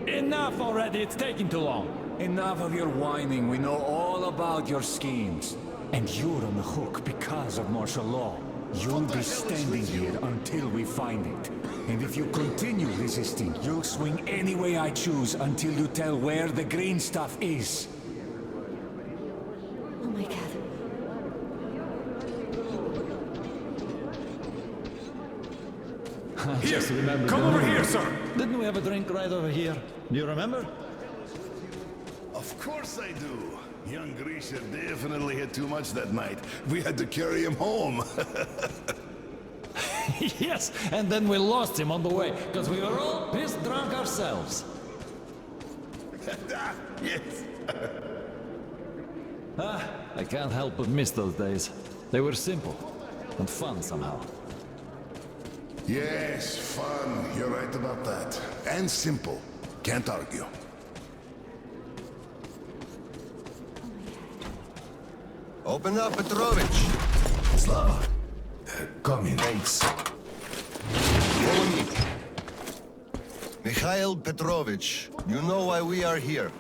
Speaker 12: Enough already, it's taking too long.
Speaker 8: Enough of your whining, we know all about your schemes. And you're on the hook because of martial law. You'll be standing here until we find it. And if you continue resisting, you'll swing any way I choose until you tell where the green stuff is.
Speaker 13: Oh my god.
Speaker 12: Just remember.
Speaker 7: Come over here, sir!
Speaker 12: Didn't we have a drink right over here? Do you remember?
Speaker 10: Of course I do. Young Grisha definitely had too much that night. We had to carry him home.
Speaker 12: Yes, and then we lost him on the way, because we were all pissed drunk ourselves.
Speaker 10: Yes.
Speaker 12: I can't help but miss those days. They were simple and fun somehow.
Speaker 10: Yes, fun. You're right about that. And simple. Can't argue.
Speaker 5: Open up, Petrovich.
Speaker 10: Slava. Come in.
Speaker 5: Thanks. Follow me. Mikhail Petrovich, you know why we are here.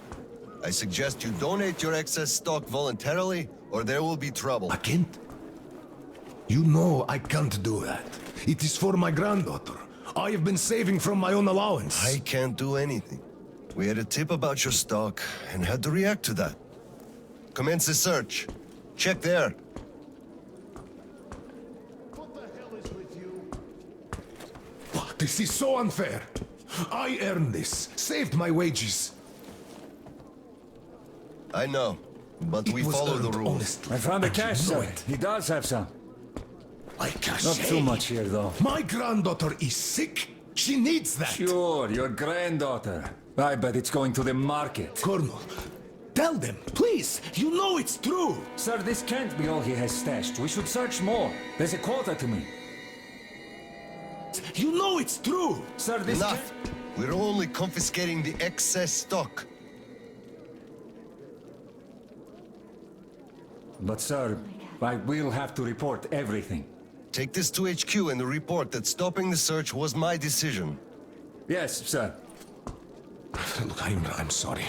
Speaker 5: I suggest you donate your excess stock voluntarily, or there will be trouble.
Speaker 10: I can't. You know I can't do that. It is for my granddaughter. I have been saving from my own allowance.
Speaker 5: I can't do anything. We had a tip about your stock, and had to react to that. Commence the search. Check there.
Speaker 10: What the hell is with you? This is so unfair. I earned this, saved my wages.
Speaker 5: I know, but we follow the rules.
Speaker 8: I found the cash, sir. He does have some.
Speaker 10: Like cash.
Speaker 8: Not too much here, though.
Speaker 10: My granddaughter is sick. She needs that.
Speaker 8: Sure, your granddaughter. I bet it's going to the market.
Speaker 10: Colonel, tell them, please. You know it's true.
Speaker 8: Sir, this can't be all he has stashed. We should search more. There's a quota to me.
Speaker 10: You know it's true.
Speaker 8: Sir, this
Speaker 5: Enough. We're only confiscating the excess stock.
Speaker 8: But, sir, I will have to report everything.
Speaker 5: Take this to HQ and report that stopping the search was my decision.
Speaker 8: Yes, sir.
Speaker 10: Look, I'm sorry.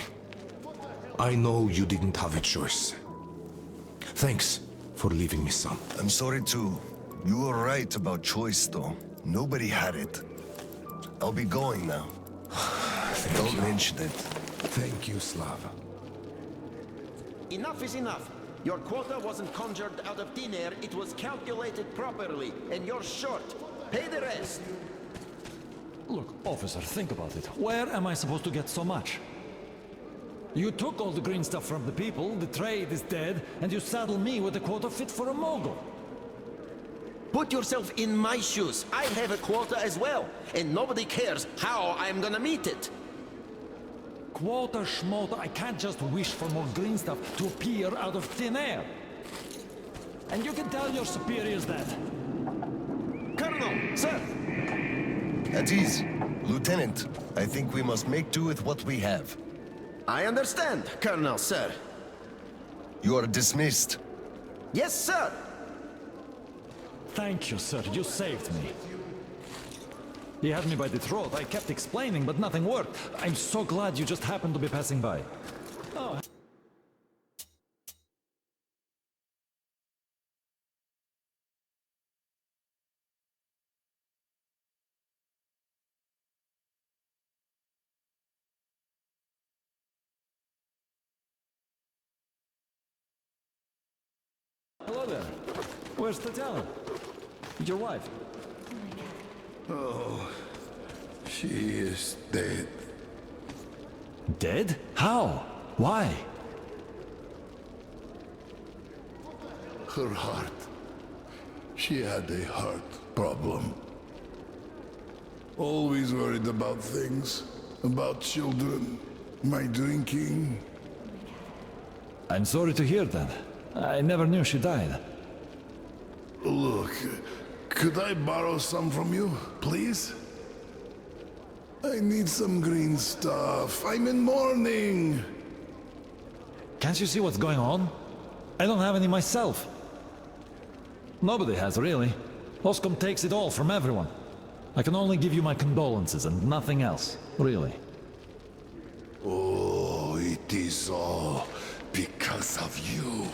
Speaker 10: I know you didn't have a choice. Thanks for leaving me some.
Speaker 5: I'm sorry too. You were right about choice, though. Nobody had it. I'll be going now. Don't mention it.
Speaker 10: Thank you, Slava.
Speaker 9: Enough is enough. Your quota wasn't conjured out of thin air, it was calculated properly, and you're short. Pay the rest.
Speaker 12: Look, officer, think about it. Where am I supposed to get so much? You took all the green stuff from the people, the trade is dead, and you saddle me with a quota fit for a mogul.
Speaker 9: Put yourself in my shoes. I have a quota as well, and nobody cares how I'm gonna meet it.
Speaker 12: Quota schmota, I can't just wish for more green stuff to appear out of thin air. And you can tell your superiors that.
Speaker 9: Colonel, sir!
Speaker 5: At ease. Lieutenant, I think we must make do with what we have.
Speaker 9: I understand, Colonel, sir.
Speaker 5: You are dismissed.
Speaker 9: Yes, sir!
Speaker 12: Thank you, sir. You saved me. He had me by the throat. I kept explaining, but nothing worked. I'm so glad you just happened to be passing by. Oh. Hello there. Where's Tatiana? Your wife?
Speaker 10: Oh, She is dead.
Speaker 12: Dead? How? Why?
Speaker 10: Her heart. She had a heart problem. Always worried about things. About children. My drinking.
Speaker 12: I'm sorry to hear that. I never knew she died.
Speaker 10: Look, could I borrow some from you, please? I need some green stuff. I'm in mourning.
Speaker 12: Can't you see what's going on? I don't have any myself. Nobody has, really. OSKOM takes it all from everyone. I can only give you my condolences and nothing else, really.
Speaker 10: Oh, it is all because of you.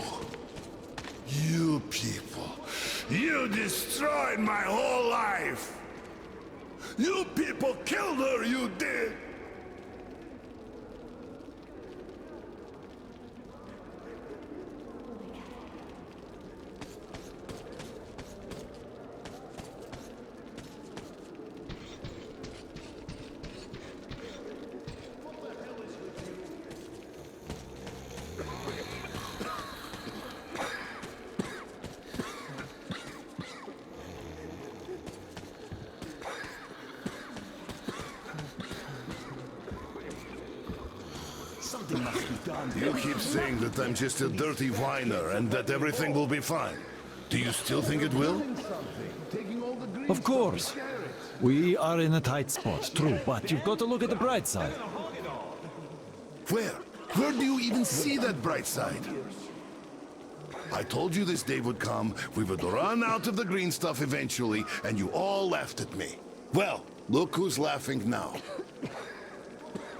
Speaker 10: You people. You destroyed my whole life. You people killed her, you did.
Speaker 12: Something must be done.
Speaker 10: You keep saying that I'm just a dirty whiner and that everything will be fine. Do you still think it will?
Speaker 12: Of course. We are in a tight spot, true, but you've got to look at the bright side.
Speaker 10: Where? Where do you even see that bright side? I told you this day would come, we would run out of the green stuff eventually, and you all laughed at me. Well, look who's laughing now.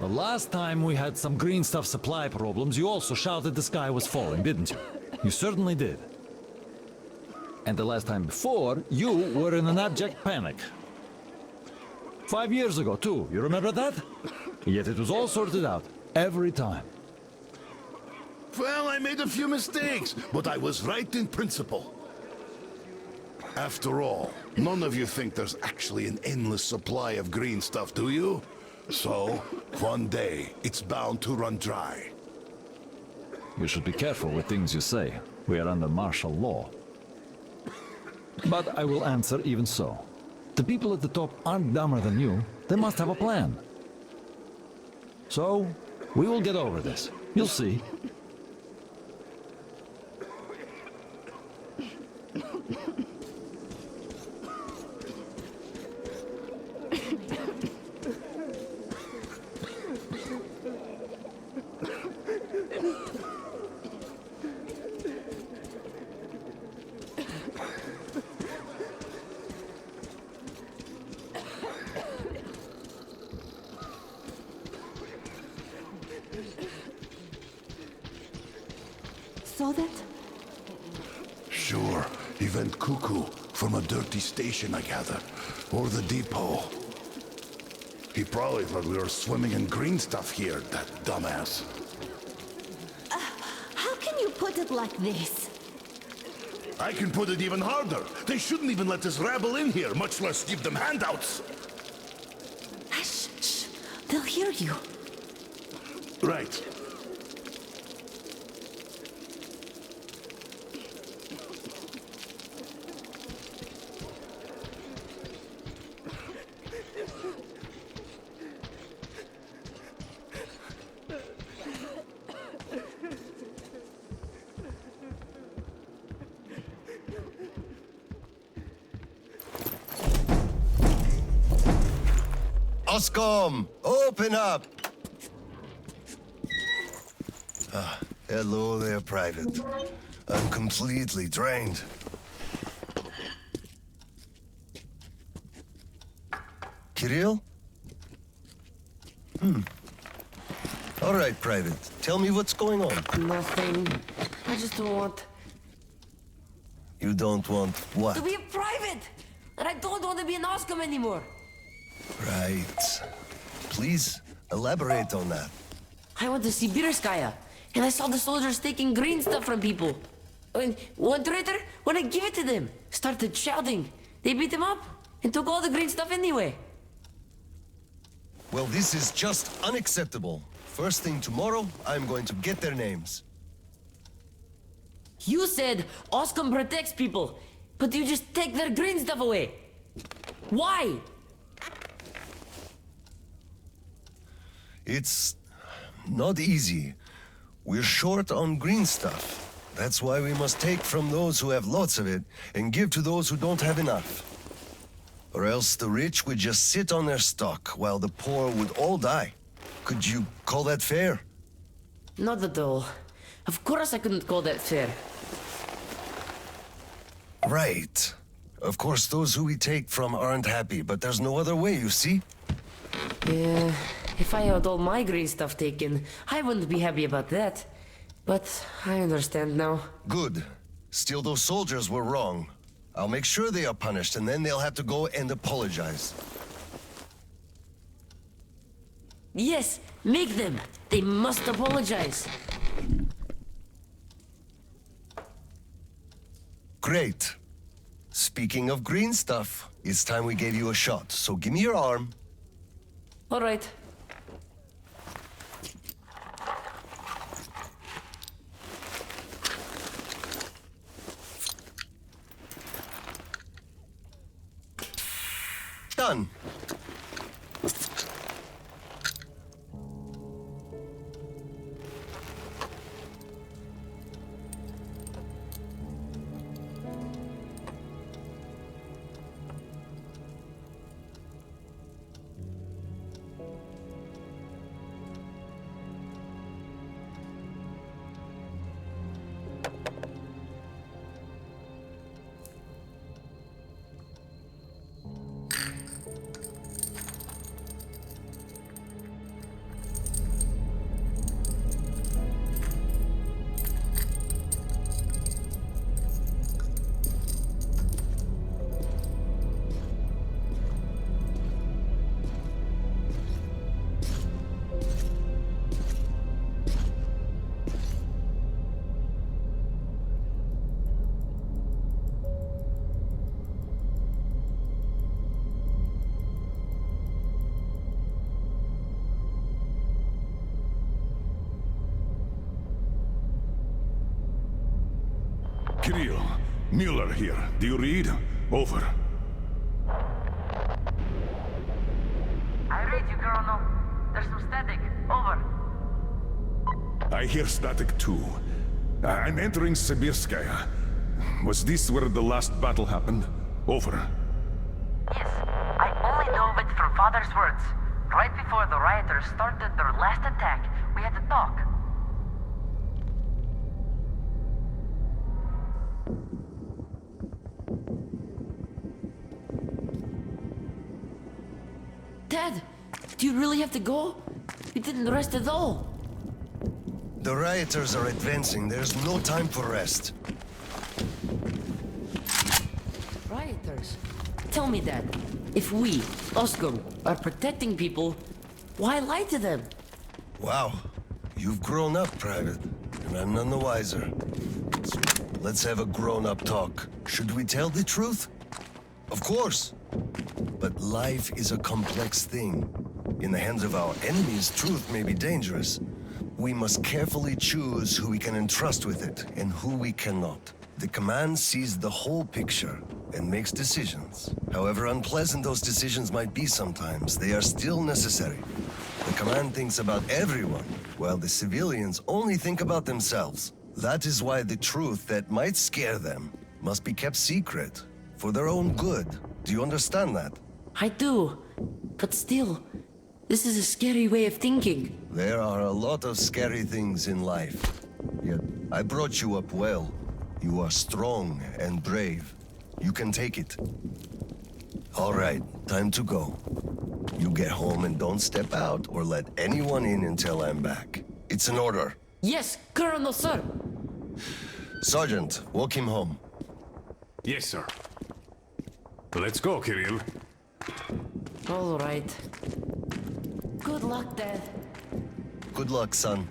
Speaker 12: The last time we had some green stuff supply problems, you also shouted the sky was falling, didn't you? You certainly did. And the last time before, you were in an abject panic. 5 years ago, too, you remember that? Yet it was all sorted out, every time.
Speaker 10: Well, I made a few mistakes, but I was right in principle. After all, none of you think there's actually an endless supply of green stuff, do you? So, one day, it's bound to run dry.
Speaker 12: You should be careful with things you say. We are under martial law. But I will answer even so. The people at the top aren't dumber than you. They must have a plan. So, we will get over this. You'll see.
Speaker 13: Saw that?
Speaker 10: Sure, he went cuckoo from a dirty station, I gather. Or the depot. He probably thought we were swimming in green stuff here, that dumbass.
Speaker 13: How can you put it like this?
Speaker 10: I can put it even harder. They shouldn't even let this rabble in here, much less give them handouts.
Speaker 13: Shh, shh. They'll hear you.
Speaker 10: Right.
Speaker 5: OSKOM, open up! Hello there, Private. I'm completely drained. Kirill? All right, Private. Tell me what's going on.
Speaker 2: Nothing. I just don't want
Speaker 5: You don't want what?
Speaker 2: to be a private! And I don't want to be an OSKOM anymore!
Speaker 5: Right. Please, elaborate on that.
Speaker 2: I went to Sibirskaya, and I saw the soldiers taking green stuff from people. And one traitor, when I give it to them, started shouting. They beat him up and took all the green stuff anyway.
Speaker 5: Well, this is just unacceptable. First thing tomorrow, I'm going to get their names.
Speaker 2: You said OSKOM protects people, but you just take their green stuff away. Why?
Speaker 5: It's not easy. We're short on green stuff. That's why we must take from those who have lots of it and give to those who don't have enough. Or else the rich would just sit on their stock while the poor would all die. Could you call that fair?
Speaker 2: Not at all. Of course I couldn't call that fair.
Speaker 5: Right. Of course, those who we take from aren't happy, but there's no other way, you see?
Speaker 2: Yeah, if I had all my green stuff taken, I wouldn't be happy about that. But I understand now.
Speaker 5: Good. Still, those soldiers were wrong. I'll make sure they are punished, and then they'll have to go and apologize.
Speaker 2: Yes, make them. They must apologize.
Speaker 5: Great. Speaking of green stuff, it's time we gave you a shot, so give me your arm.
Speaker 2: All right.
Speaker 5: Done.
Speaker 1: Kirill, Mueller here. Do you read? Over.
Speaker 16: I read you, Colonel. There's some static. Over.
Speaker 1: I hear static too. I'm entering Sibirskaya. Was this where the last battle happened? Over.
Speaker 16: Yes, I only know of it from Father's words. Right before the rioters started their last attack, we had to talk.
Speaker 2: Dad, do you really have to go? You didn't rest at all.
Speaker 5: The rioters are advancing. There's no time for rest.
Speaker 2: Rioters? Tell me, Dad. If we, OSKOM, are protecting people, why lie to them?
Speaker 5: Wow. You've grown up, Private. And I'm none the wiser. So let's have a grown-up talk. Should we tell the truth? Of course. But life is a complex thing. In the hands of our enemies, truth may be dangerous. We must carefully choose who we can entrust with it and who we cannot. The command sees the whole picture and makes decisions. However unpleasant those decisions might be sometimes, they are still necessary. The command thinks about everyone, while the civilians only think about themselves. That is why the truth that might scare them must be kept secret, for their own good. Do you understand that?
Speaker 2: I do. But still, this is a scary way of thinking.
Speaker 5: There are a lot of scary things in life. Yet, I brought you up well. You are strong and brave. You can take it. All right, time to go. You get home and don't step out or let anyone in until I'm back. It's an order.
Speaker 2: Yes, Colonel, sir.
Speaker 5: Sergeant, walk him home.
Speaker 7: Yes, sir. Let's go, Kirill.
Speaker 2: All right. Good luck, Dad.
Speaker 5: Good luck, son.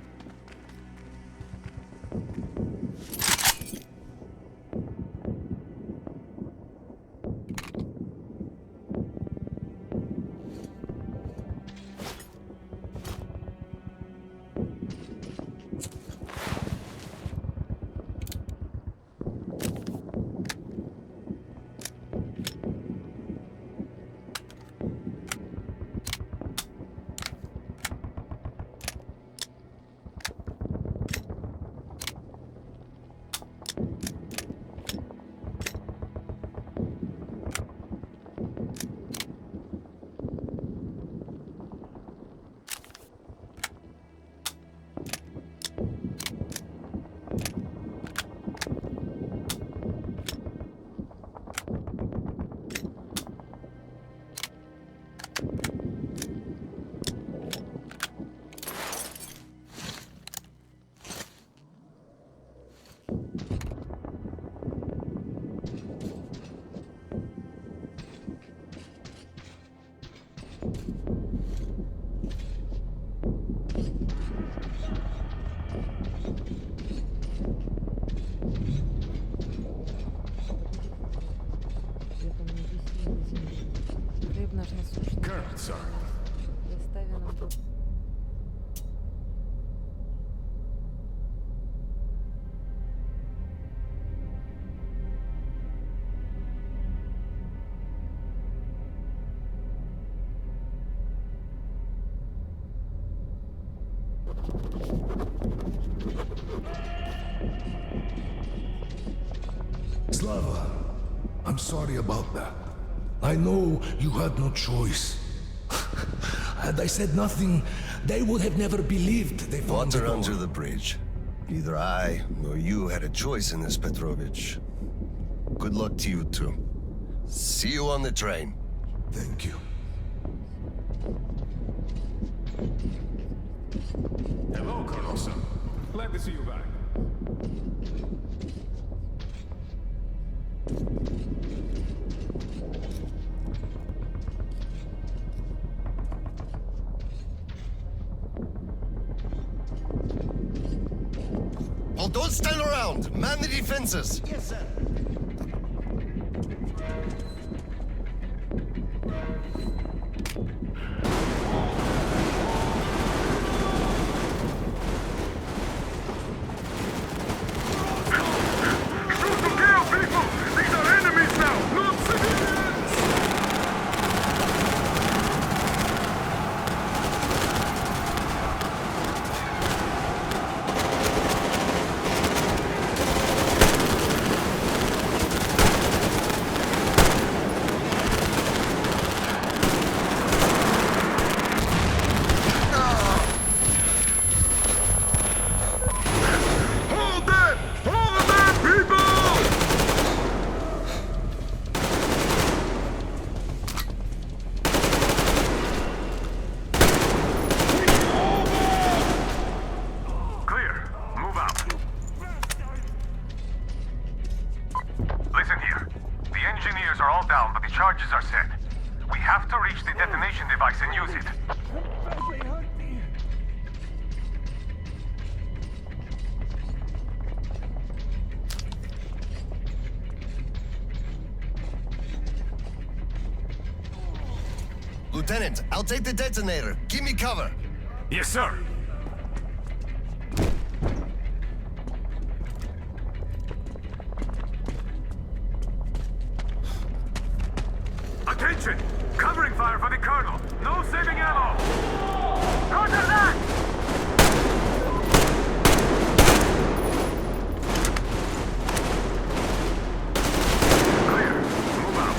Speaker 7: sir.
Speaker 10: Slava, I'm sorry about that. I know you had no choice. Had I said nothing, they would have never believed they found
Speaker 5: Water
Speaker 10: the
Speaker 5: under
Speaker 10: door.
Speaker 5: the bridge. Neither I nor you had a choice in this, Petrovich. Good luck to you two. See you on the train.
Speaker 10: Thank you.
Speaker 7: Hello, Colonel, sir. Glad to see you back.
Speaker 5: Well, don't stand around! Man the defenses!
Speaker 9: Yes, sir.
Speaker 6: Charges are set. We have to reach the detonation device and use it.
Speaker 5: Lieutenant, I'll take the detonator. Give me cover.
Speaker 7: Yes, sir.
Speaker 6: Attention! Covering fire for the Colonel! No saving ammo! Roger that! Clear. Move out.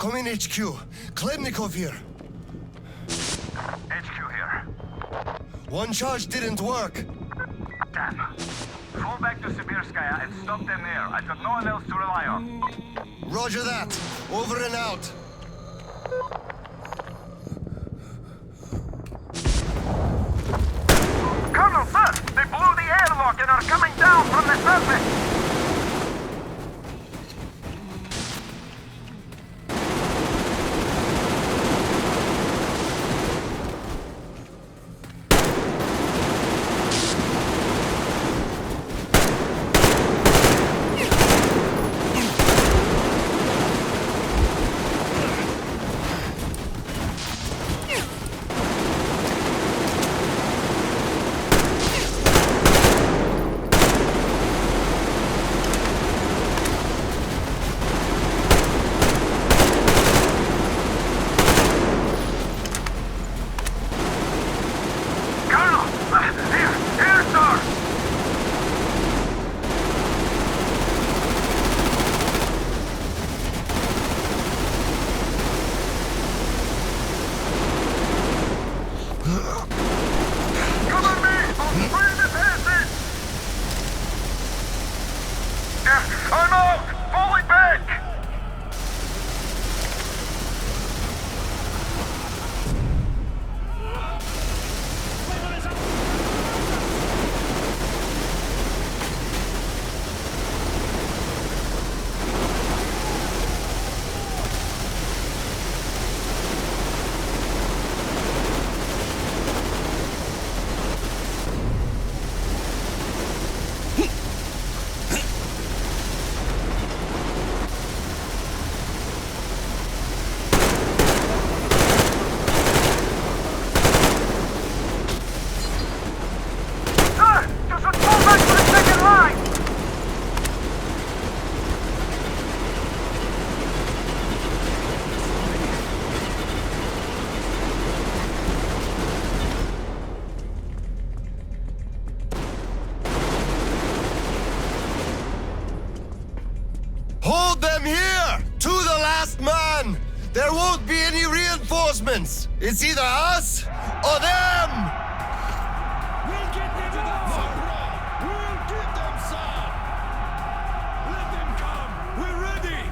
Speaker 5: Come in, HQ. Khlebnikov here.
Speaker 6: HQ here.
Speaker 5: One charge didn't work.
Speaker 6: Damn. Fall back to Sibirskaya and stop them there. I've got no one else to rely on.
Speaker 5: Roger that. Over and out.
Speaker 6: Colonel, sir! They blew the airlock and are coming down from the surface!
Speaker 5: There won't be any reinforcements. It's either us or them.
Speaker 12: We'll get them some. We'll get them some. Let them come. We're ready.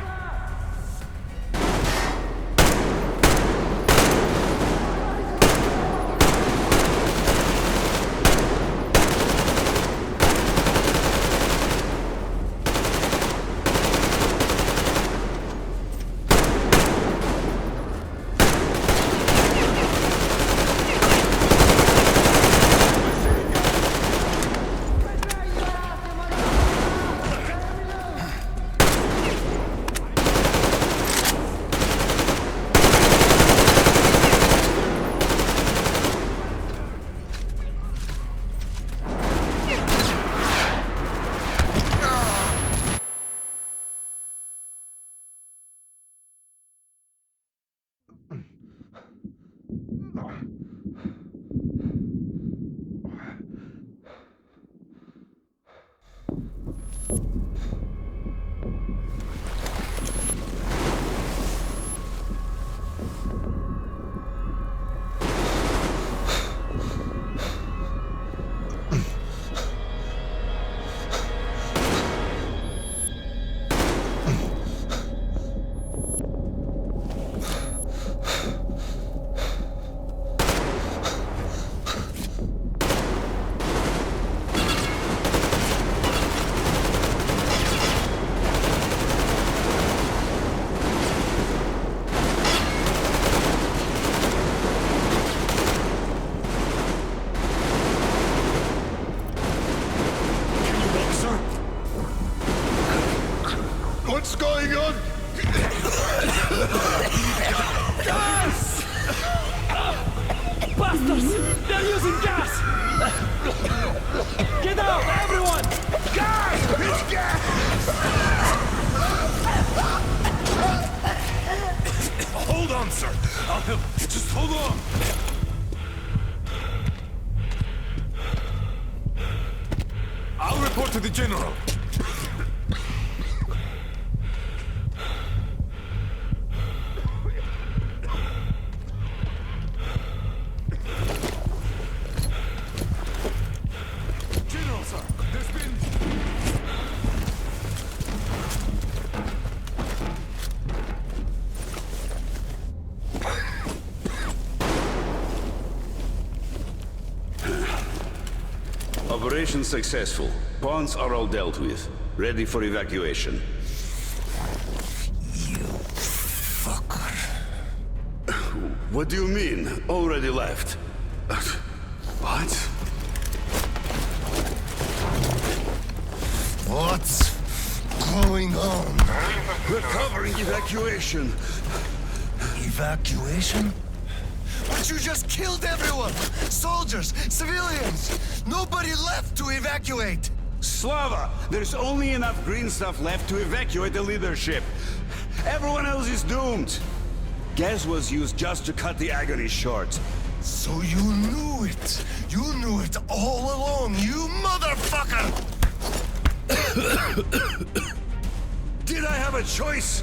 Speaker 10: What's going on?
Speaker 12: Gas! Bastards! They're using gas! Get out, everyone! Gas! It's gas!
Speaker 7: Hold on, sir. I'll help. Just hold on. I'll report to the general.
Speaker 11: Operation successful. Pawns are all dealt with. Ready for evacuation.
Speaker 5: You fucker.
Speaker 11: What do you mean? Already left? What?
Speaker 5: What's going on?
Speaker 11: We're covering evacuation.
Speaker 5: Evacuation? But you just killed everyone! Soldiers, civilians! Nobody left to evacuate!
Speaker 11: Slava, there's only enough green stuff left to evacuate the leadership. Everyone else is doomed. Gas was used just to cut the agony short.
Speaker 5: So you knew it! You knew it all along, you motherfucker!
Speaker 11: Did I have a choice?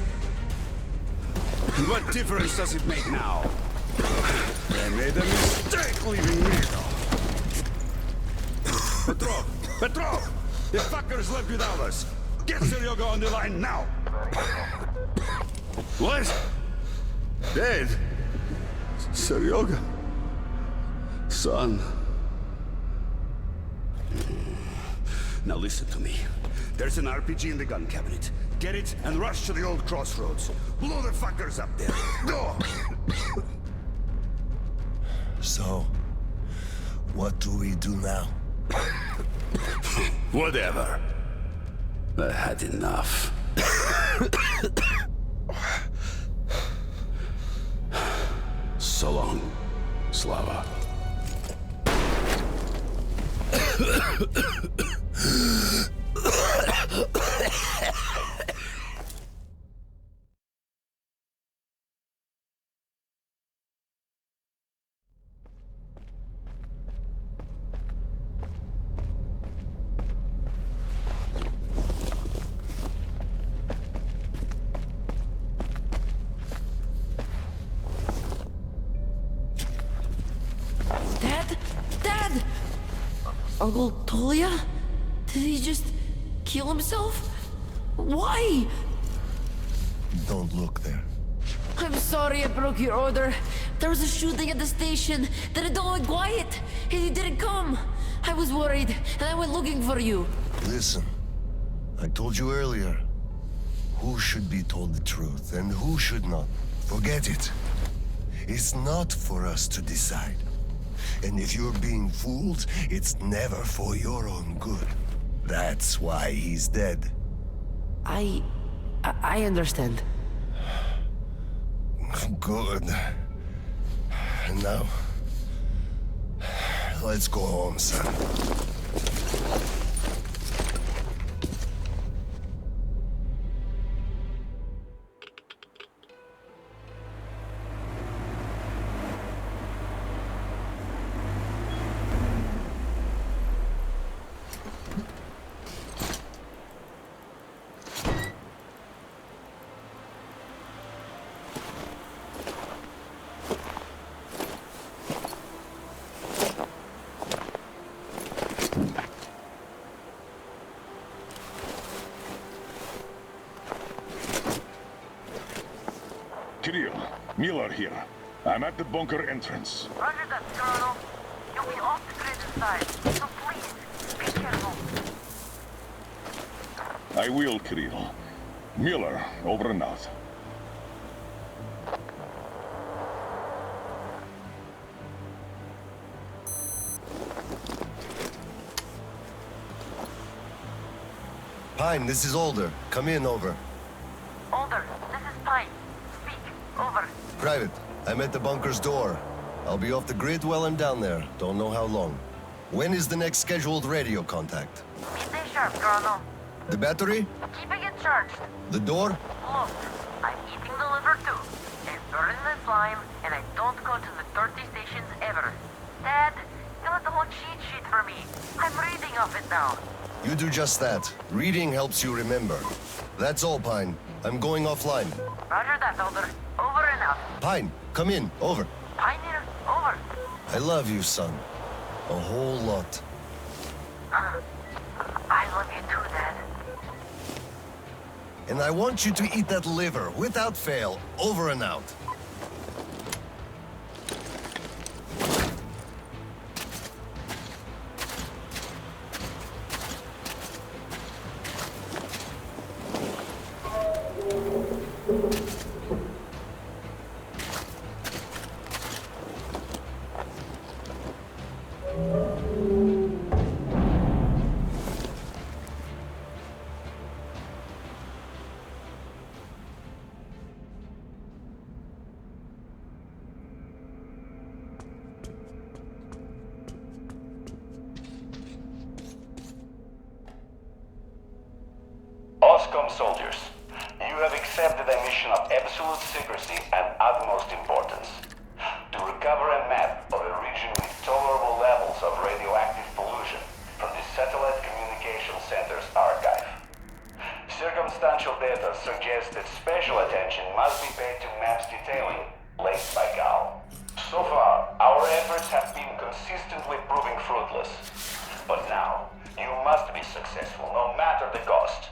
Speaker 11: What difference does it make now? I made a mistake leaving me. Petrov! The fuckers left without us! Get Seryoga on the line now! What? Dead? Seryoga? Son? Now listen to me. There's an RPG in the gun cabinet. Get it and rush to the old crossroads. Blow the fuckers up there. Go!
Speaker 5: So, what do we do now?
Speaker 11: Whatever. I had enough. So long, Slava.
Speaker 2: Uncle Tolia? Did he just kill himself? Why?
Speaker 5: Don't look there.
Speaker 2: I'm sorry I broke your order. There was a shooting at the station. Then it all went quiet, and you didn't come. I was worried, and I went looking for you.
Speaker 5: Listen, I told you earlier, who should be told the truth and who should not. Forget it. It's not for us to decide. And if you're being fooled, it's never for your own good. That's why he's dead.
Speaker 2: I understand.
Speaker 5: Good. And now, let's go home, son.
Speaker 1: Kirill, Miller here. I'm at the bunker entrance.
Speaker 16: Roger that, Colonel. You'll be off the grid inside, so please, be careful.
Speaker 1: I will, Kirill. Miller, over and out.
Speaker 5: Pine, this is Alder. Come in, over.
Speaker 16: Alder, this is Pine. Speak. Over.
Speaker 5: Private, I'm at the bunker's door. I'll be off the grid while I'm down there. Don't know how long. When is the next scheduled radio contact?
Speaker 16: Midday sharp, Colonel.
Speaker 5: The battery?
Speaker 16: Keeping it charged.
Speaker 5: The door?
Speaker 16: Look, I'm eating the liver too. And burning the slime, and I don't go to the dirty stations ever. Dad, fill out the whole cheat sheet for me. I'm reading off it now.
Speaker 5: You do just that. Reading helps you remember. That's all, Pine. I'm going offline.
Speaker 16: Roger that, Alder. Over and out.
Speaker 5: Pine, come in. Over.
Speaker 16: Pioneer, over.
Speaker 5: I love you, son. A whole lot.
Speaker 16: I love you too, Dad.
Speaker 5: And I want you to eat that liver, without fail. Over and out.
Speaker 17: OSKOM soldiers. You have accepted a mission of absolute secrecy and utmost importance. To recover a map of a region with tolerable levels of radioactive pollution from the Satellite Communication Center's archive. Circumstantial data suggests that special attention must be paid to maps detailing laid by Gal. So far, our efforts have been consistently proving fruitless. But now, you must be successful, no matter the cost.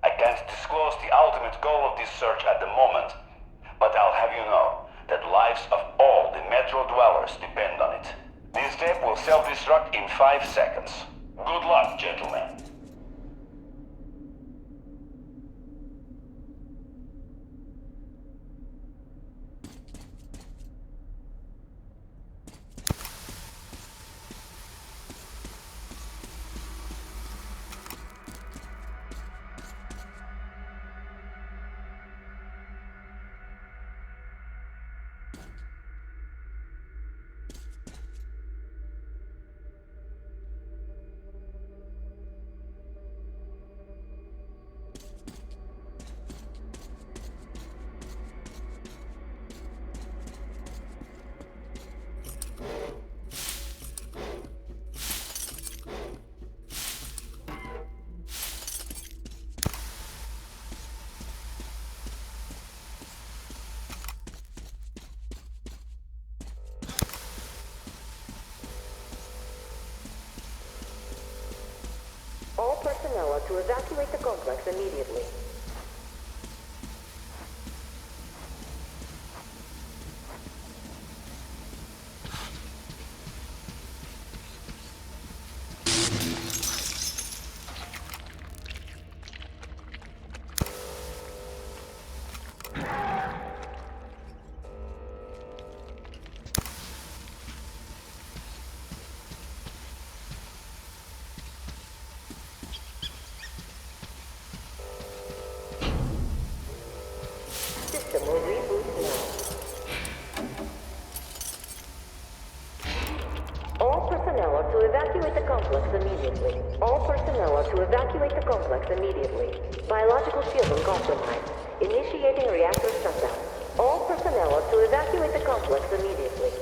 Speaker 17: I can't disclose the ultimate goal of this search at the moment, but I'll have you know that lives of all the Metro dwellers depend on it. This tape will self-destruct in 5 seconds. Good luck, gentlemen.
Speaker 14: All personnel are to evacuate the complex immediately. System will reboot now. All personnel are to evacuate the complex immediately. All personnel are to evacuate the complex immediately. Biological shielding compromised. Initiating reactor shutdown. All personnel are to evacuate the complex immediately.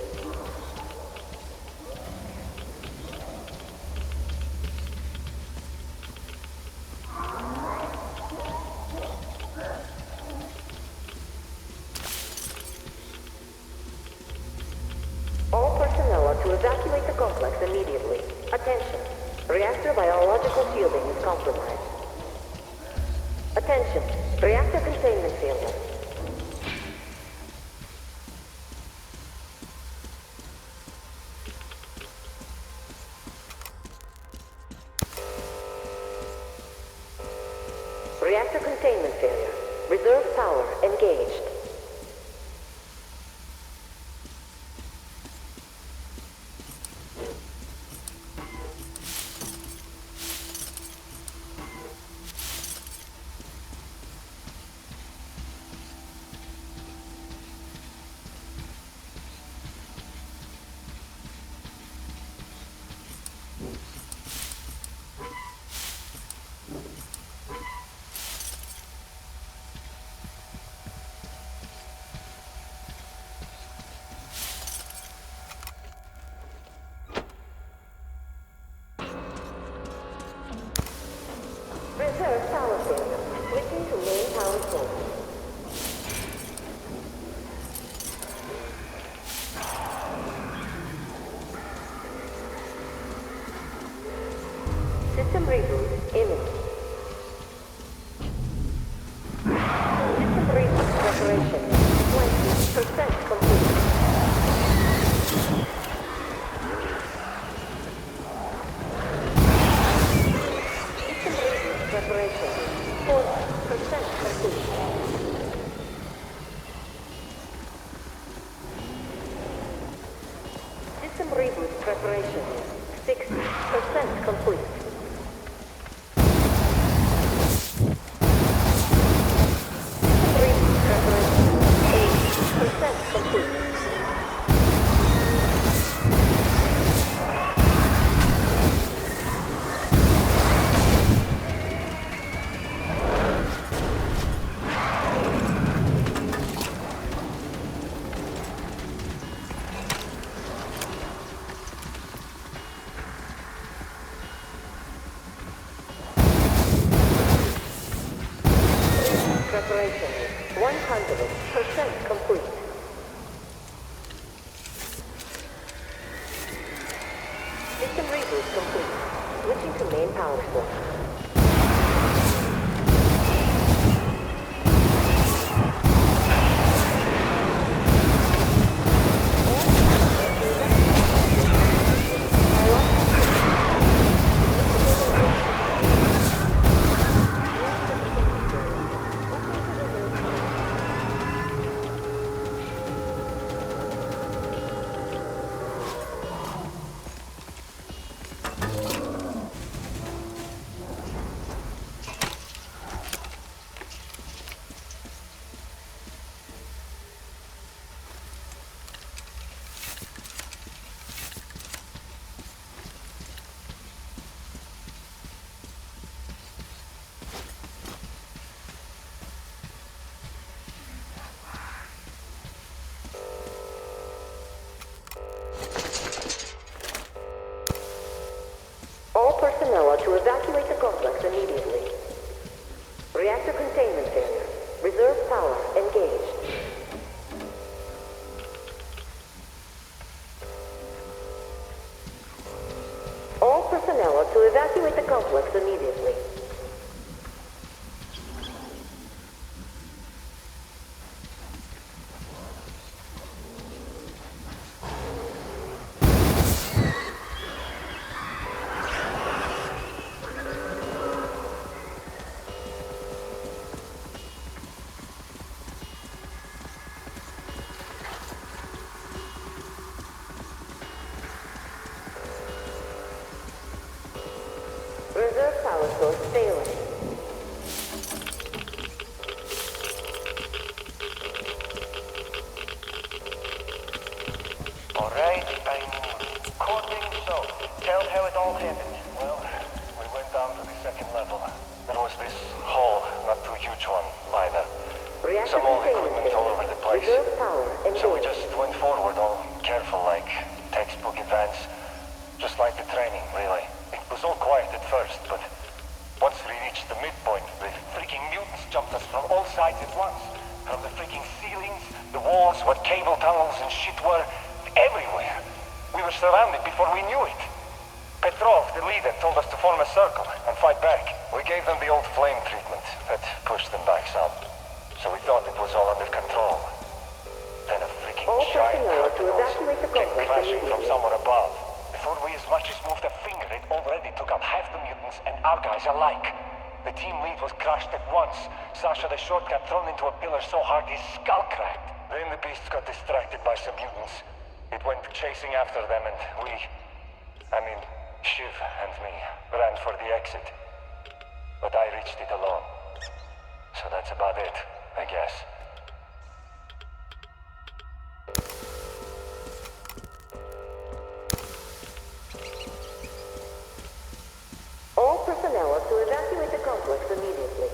Speaker 14: All personnel are to evacuate the complex immediately. Attention. Reactor biological shielding is compromised. Attention. Reactor containment failure. Reactor containment failure. Reserve power engaged. Reserve power failure. Switching to main power source. System reboot imminent. System reboot preparation 20% complete. Preparation 40% complete. System reboot preparation 60% complete. System reboot preparation 80% complete. preparation is 100% complete. System reboot complete. Switching to main power source. Personnel are to evacuate the complex immediately. Reactor containment failure. Reserve power engaged. All personnel are to evacuate the complex immediately. Reserve power source failing.
Speaker 6: Alright, I'm coding so. Tell how it all happened. Well, we went down to the second level. There was this hole, not too huge one, either. Some old equipment all over the place. So we just went forward, all careful like textbook advance. Just like the training, really. It was all quiet at first, but once we reached the midpoint, the freaking mutants jumped us from all sides at once. From the freaking ceilings, the walls, what cable tunnels and shit were, everywhere. We were surrounded before we knew it. Petrov, the leader, told us to form a circle and fight back. We gave them the old flame treatment that pushed them back some. So we thought it was all under control. Then a freaking giant curtain came crashing from somewhere above. Before we as much as moved a finger, it already took out half the mutants and our guys alike. The team lead was crushed at once. Sasha the short got thrown into a pillar so hard his skull cracked. Then the beast got distracted by some mutants. It went chasing after them and Shiv and me, ran for the exit. But I reached it alone. So that's about it, I guess.
Speaker 14: All personnel are to evacuate the complex immediately.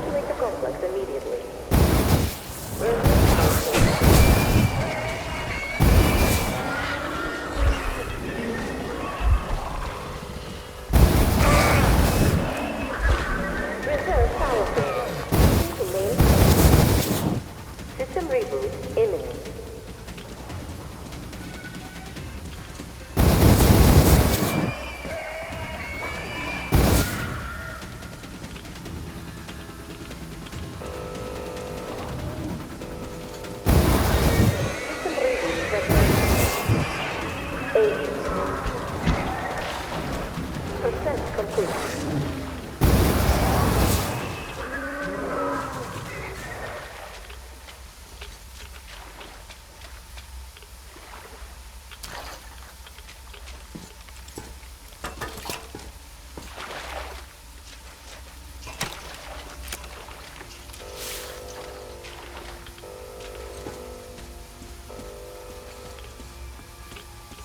Speaker 14: evacuate the complex immediately. Reserve power failure. System reboot imminent.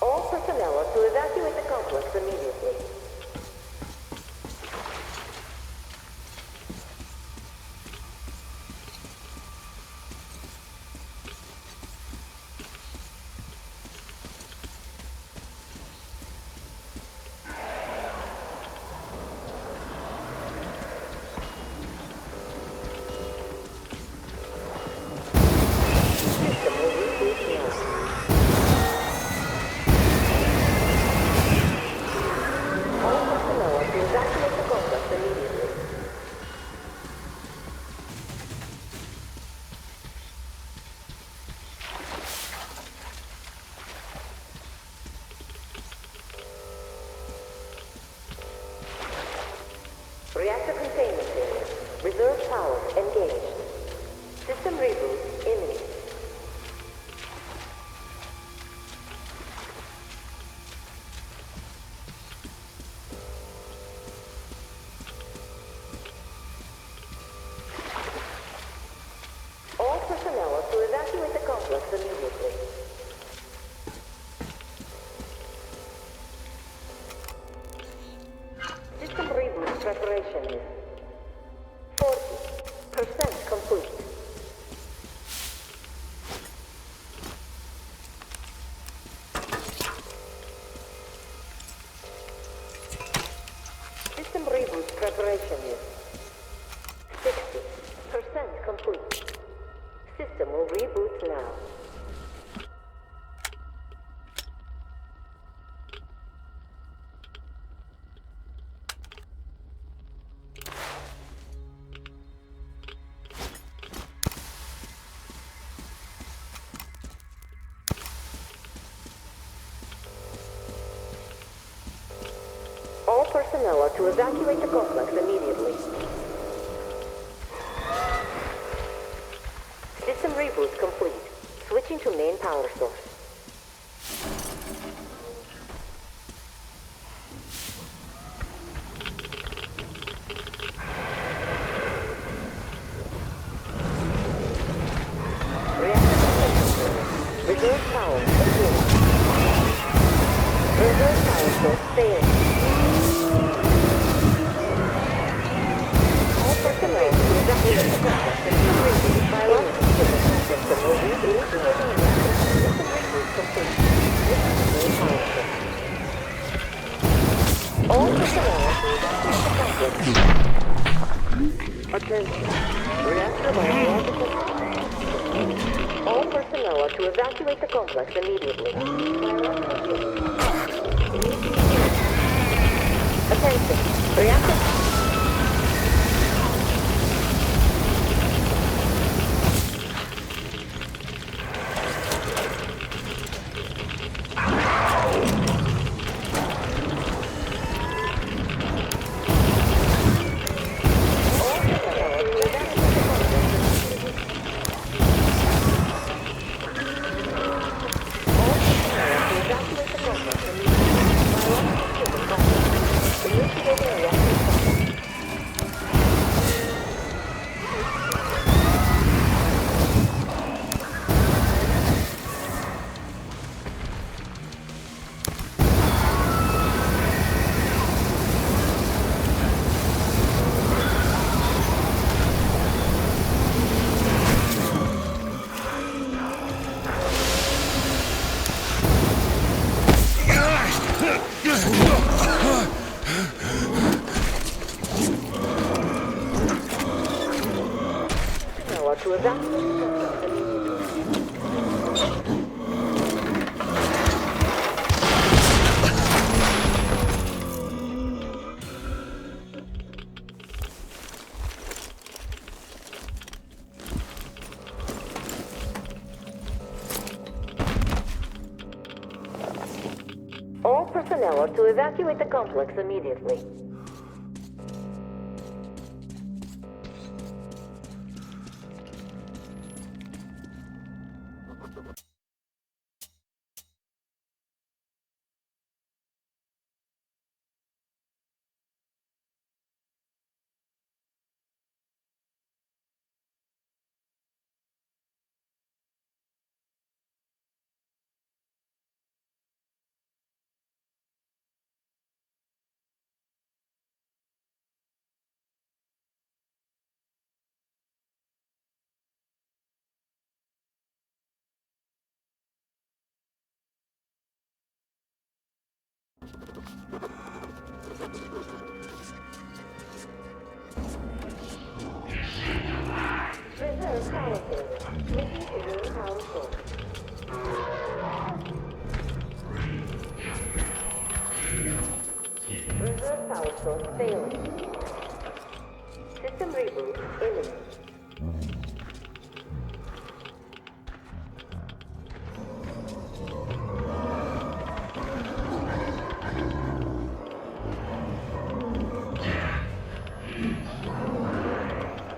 Speaker 14: All personnel are to evacuate the complex immediately. System will reboot now. All personnel are to evacuate the complex immediately. Reactor containment area. Reserve power engaged. System reboot imminent. All personnel are to evacuate the complex immediately. System reboot preparation is 40% complete. System reboot preparation is 60% complete. System will reboot now. All personnel are to evacuate the complex immediately. System reboot complete. Switching to main power source. Reserve power engaged. Reserve power source failed. All personnel to evacuate the complex immediately. Biological system will reboot to the system reboot complete. Main power source. All personnel to evacuate the complex. Attention. Reactor biological. All personnel are to evacuate the complex immediately. Attention. Reactor. Initiating reactor. to evacuate. All personnel are to evacuate the complex immediately. Reserve power source failing. System reboot imminent.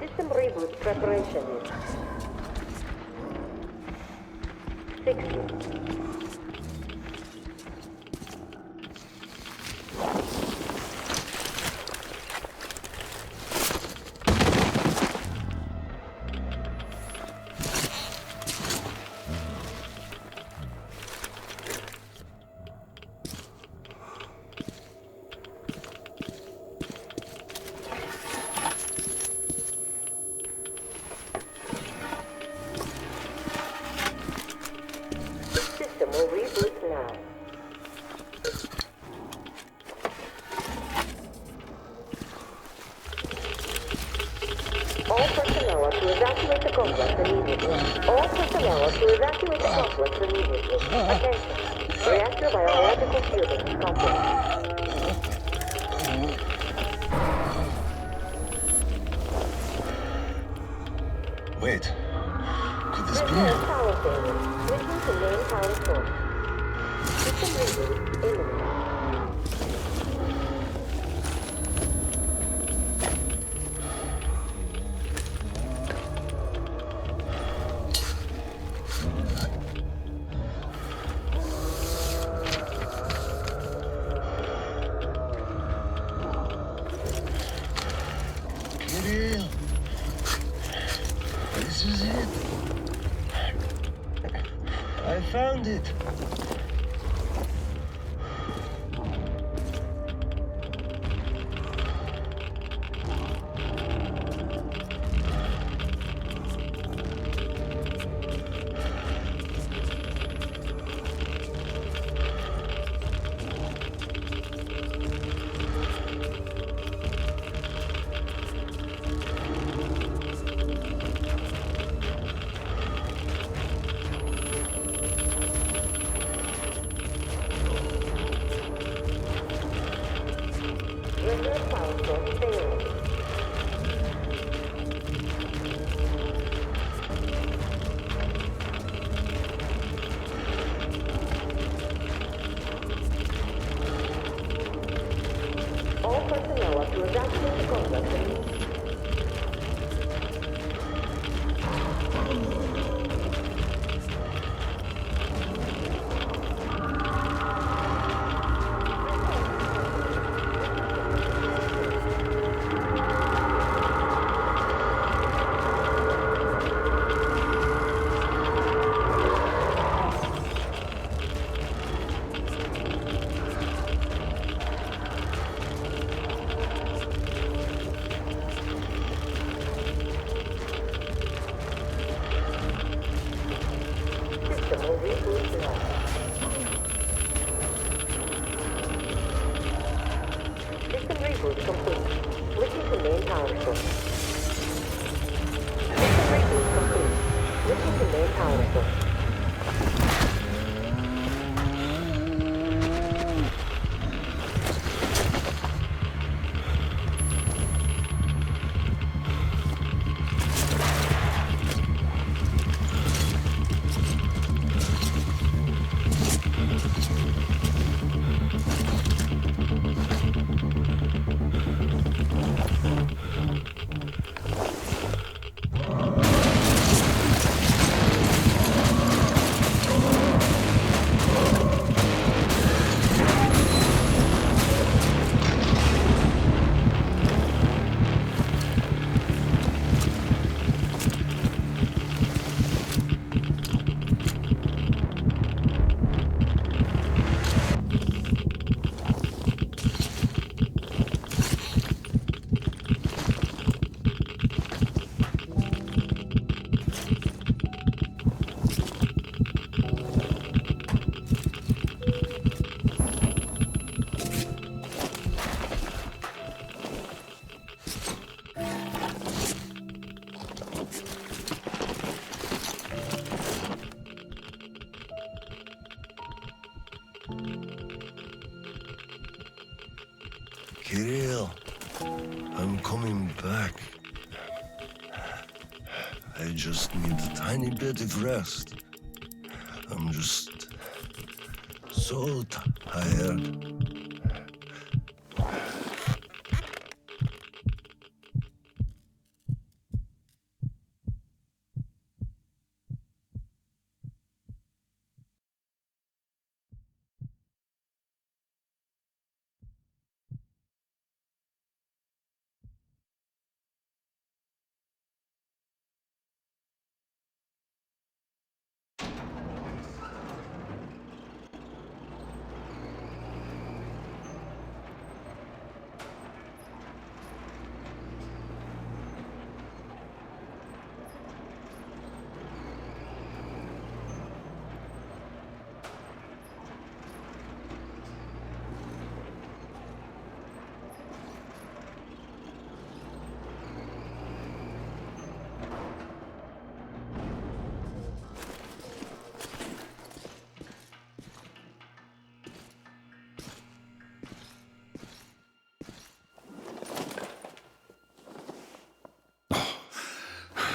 Speaker 14: System reboot preparation is 60. All personnel are to evacuate the complex immediately. All personnel are to evacuate the complex immediately. Attention. Reactor biological fusion complex.
Speaker 5: Wait. Could this be?
Speaker 14: Power failure. Switching to main power source. System reboot imminent.
Speaker 5: Kirill. This is it. I found it. All personnel are to evacuate the complex. System reboot complete. Switching to main power source. System reboot complete.
Speaker 14: powerful.
Speaker 5: Kirill, I'm coming back. I just need a tiny bit of rest. I'm just so tired.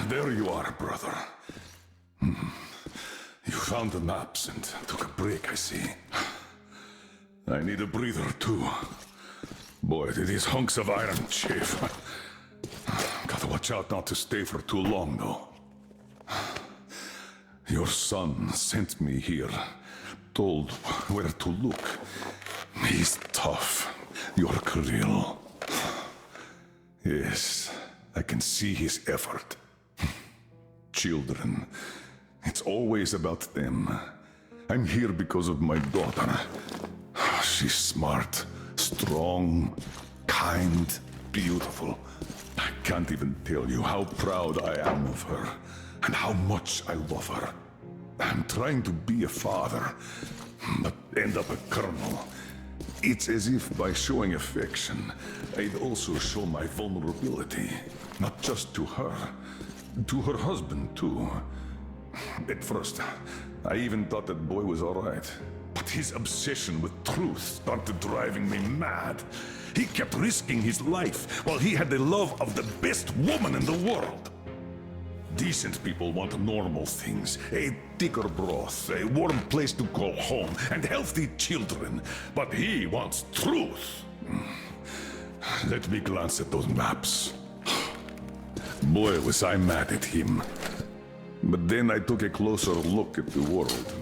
Speaker 1: There you are, brother. You found the maps and took a break, I see. I need a breather, too. Boy, did these hunks of iron chafe. Gotta watch out not to stay for too long, though. Your son sent me here, told where to look. He's tough, your Kirill. Yes, I can see his effort. Children, it's always about them. I'm here because of my daughter. She's smart, strong, kind, beautiful. I can't even tell you how proud I am of her, and how much I love her. I'm trying to be a father, but end up a colonel. It's as if by showing affection, I'd also show my vulnerability, not just to her, to her husband, too. At first, I even thought that boy was all right. But his obsession with truth started driving me mad. He kept risking his life while he had the love of the best woman in the world. Decent people want normal things. A thicker broth, a warm place to call home, and healthy children. But he wants truth. Let me glance at those maps. Boy, was I mad at him. But then I took a closer look at the world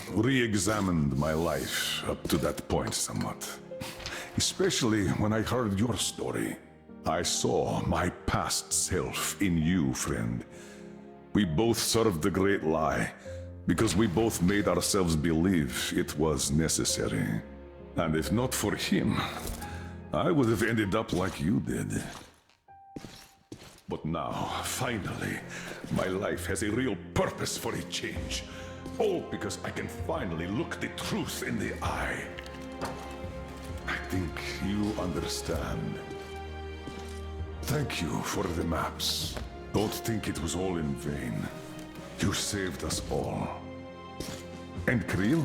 Speaker 1: and re-examined my life up to that point somewhat. Especially when I heard your story. I saw my past self in you, friend. We both served the great lie, because we both made ourselves believe it was necessary. And if not for him, I would have ended up like you did. But now, finally, my life has a real purpose for a change. All because I can finally look the truth in the eye. I think you understand. Thank you for the maps. Don't think it was all in vain. You saved us all. And Kirill,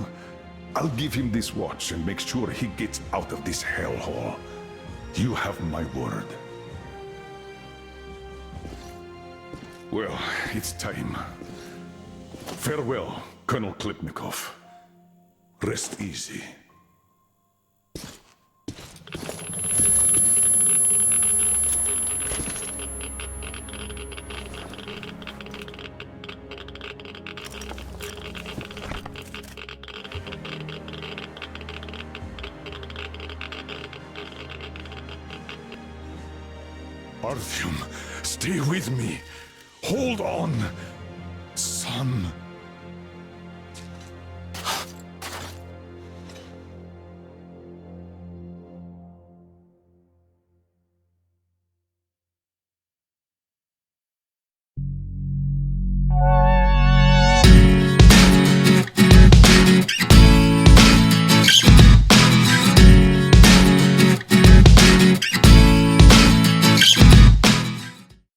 Speaker 1: I'll give him this watch and make sure he gets out of this hellhole. You have my word. Well, it's time. Farewell, Colonel Khlebnikov. Rest easy. Artyom, stay with me. Hold on, son.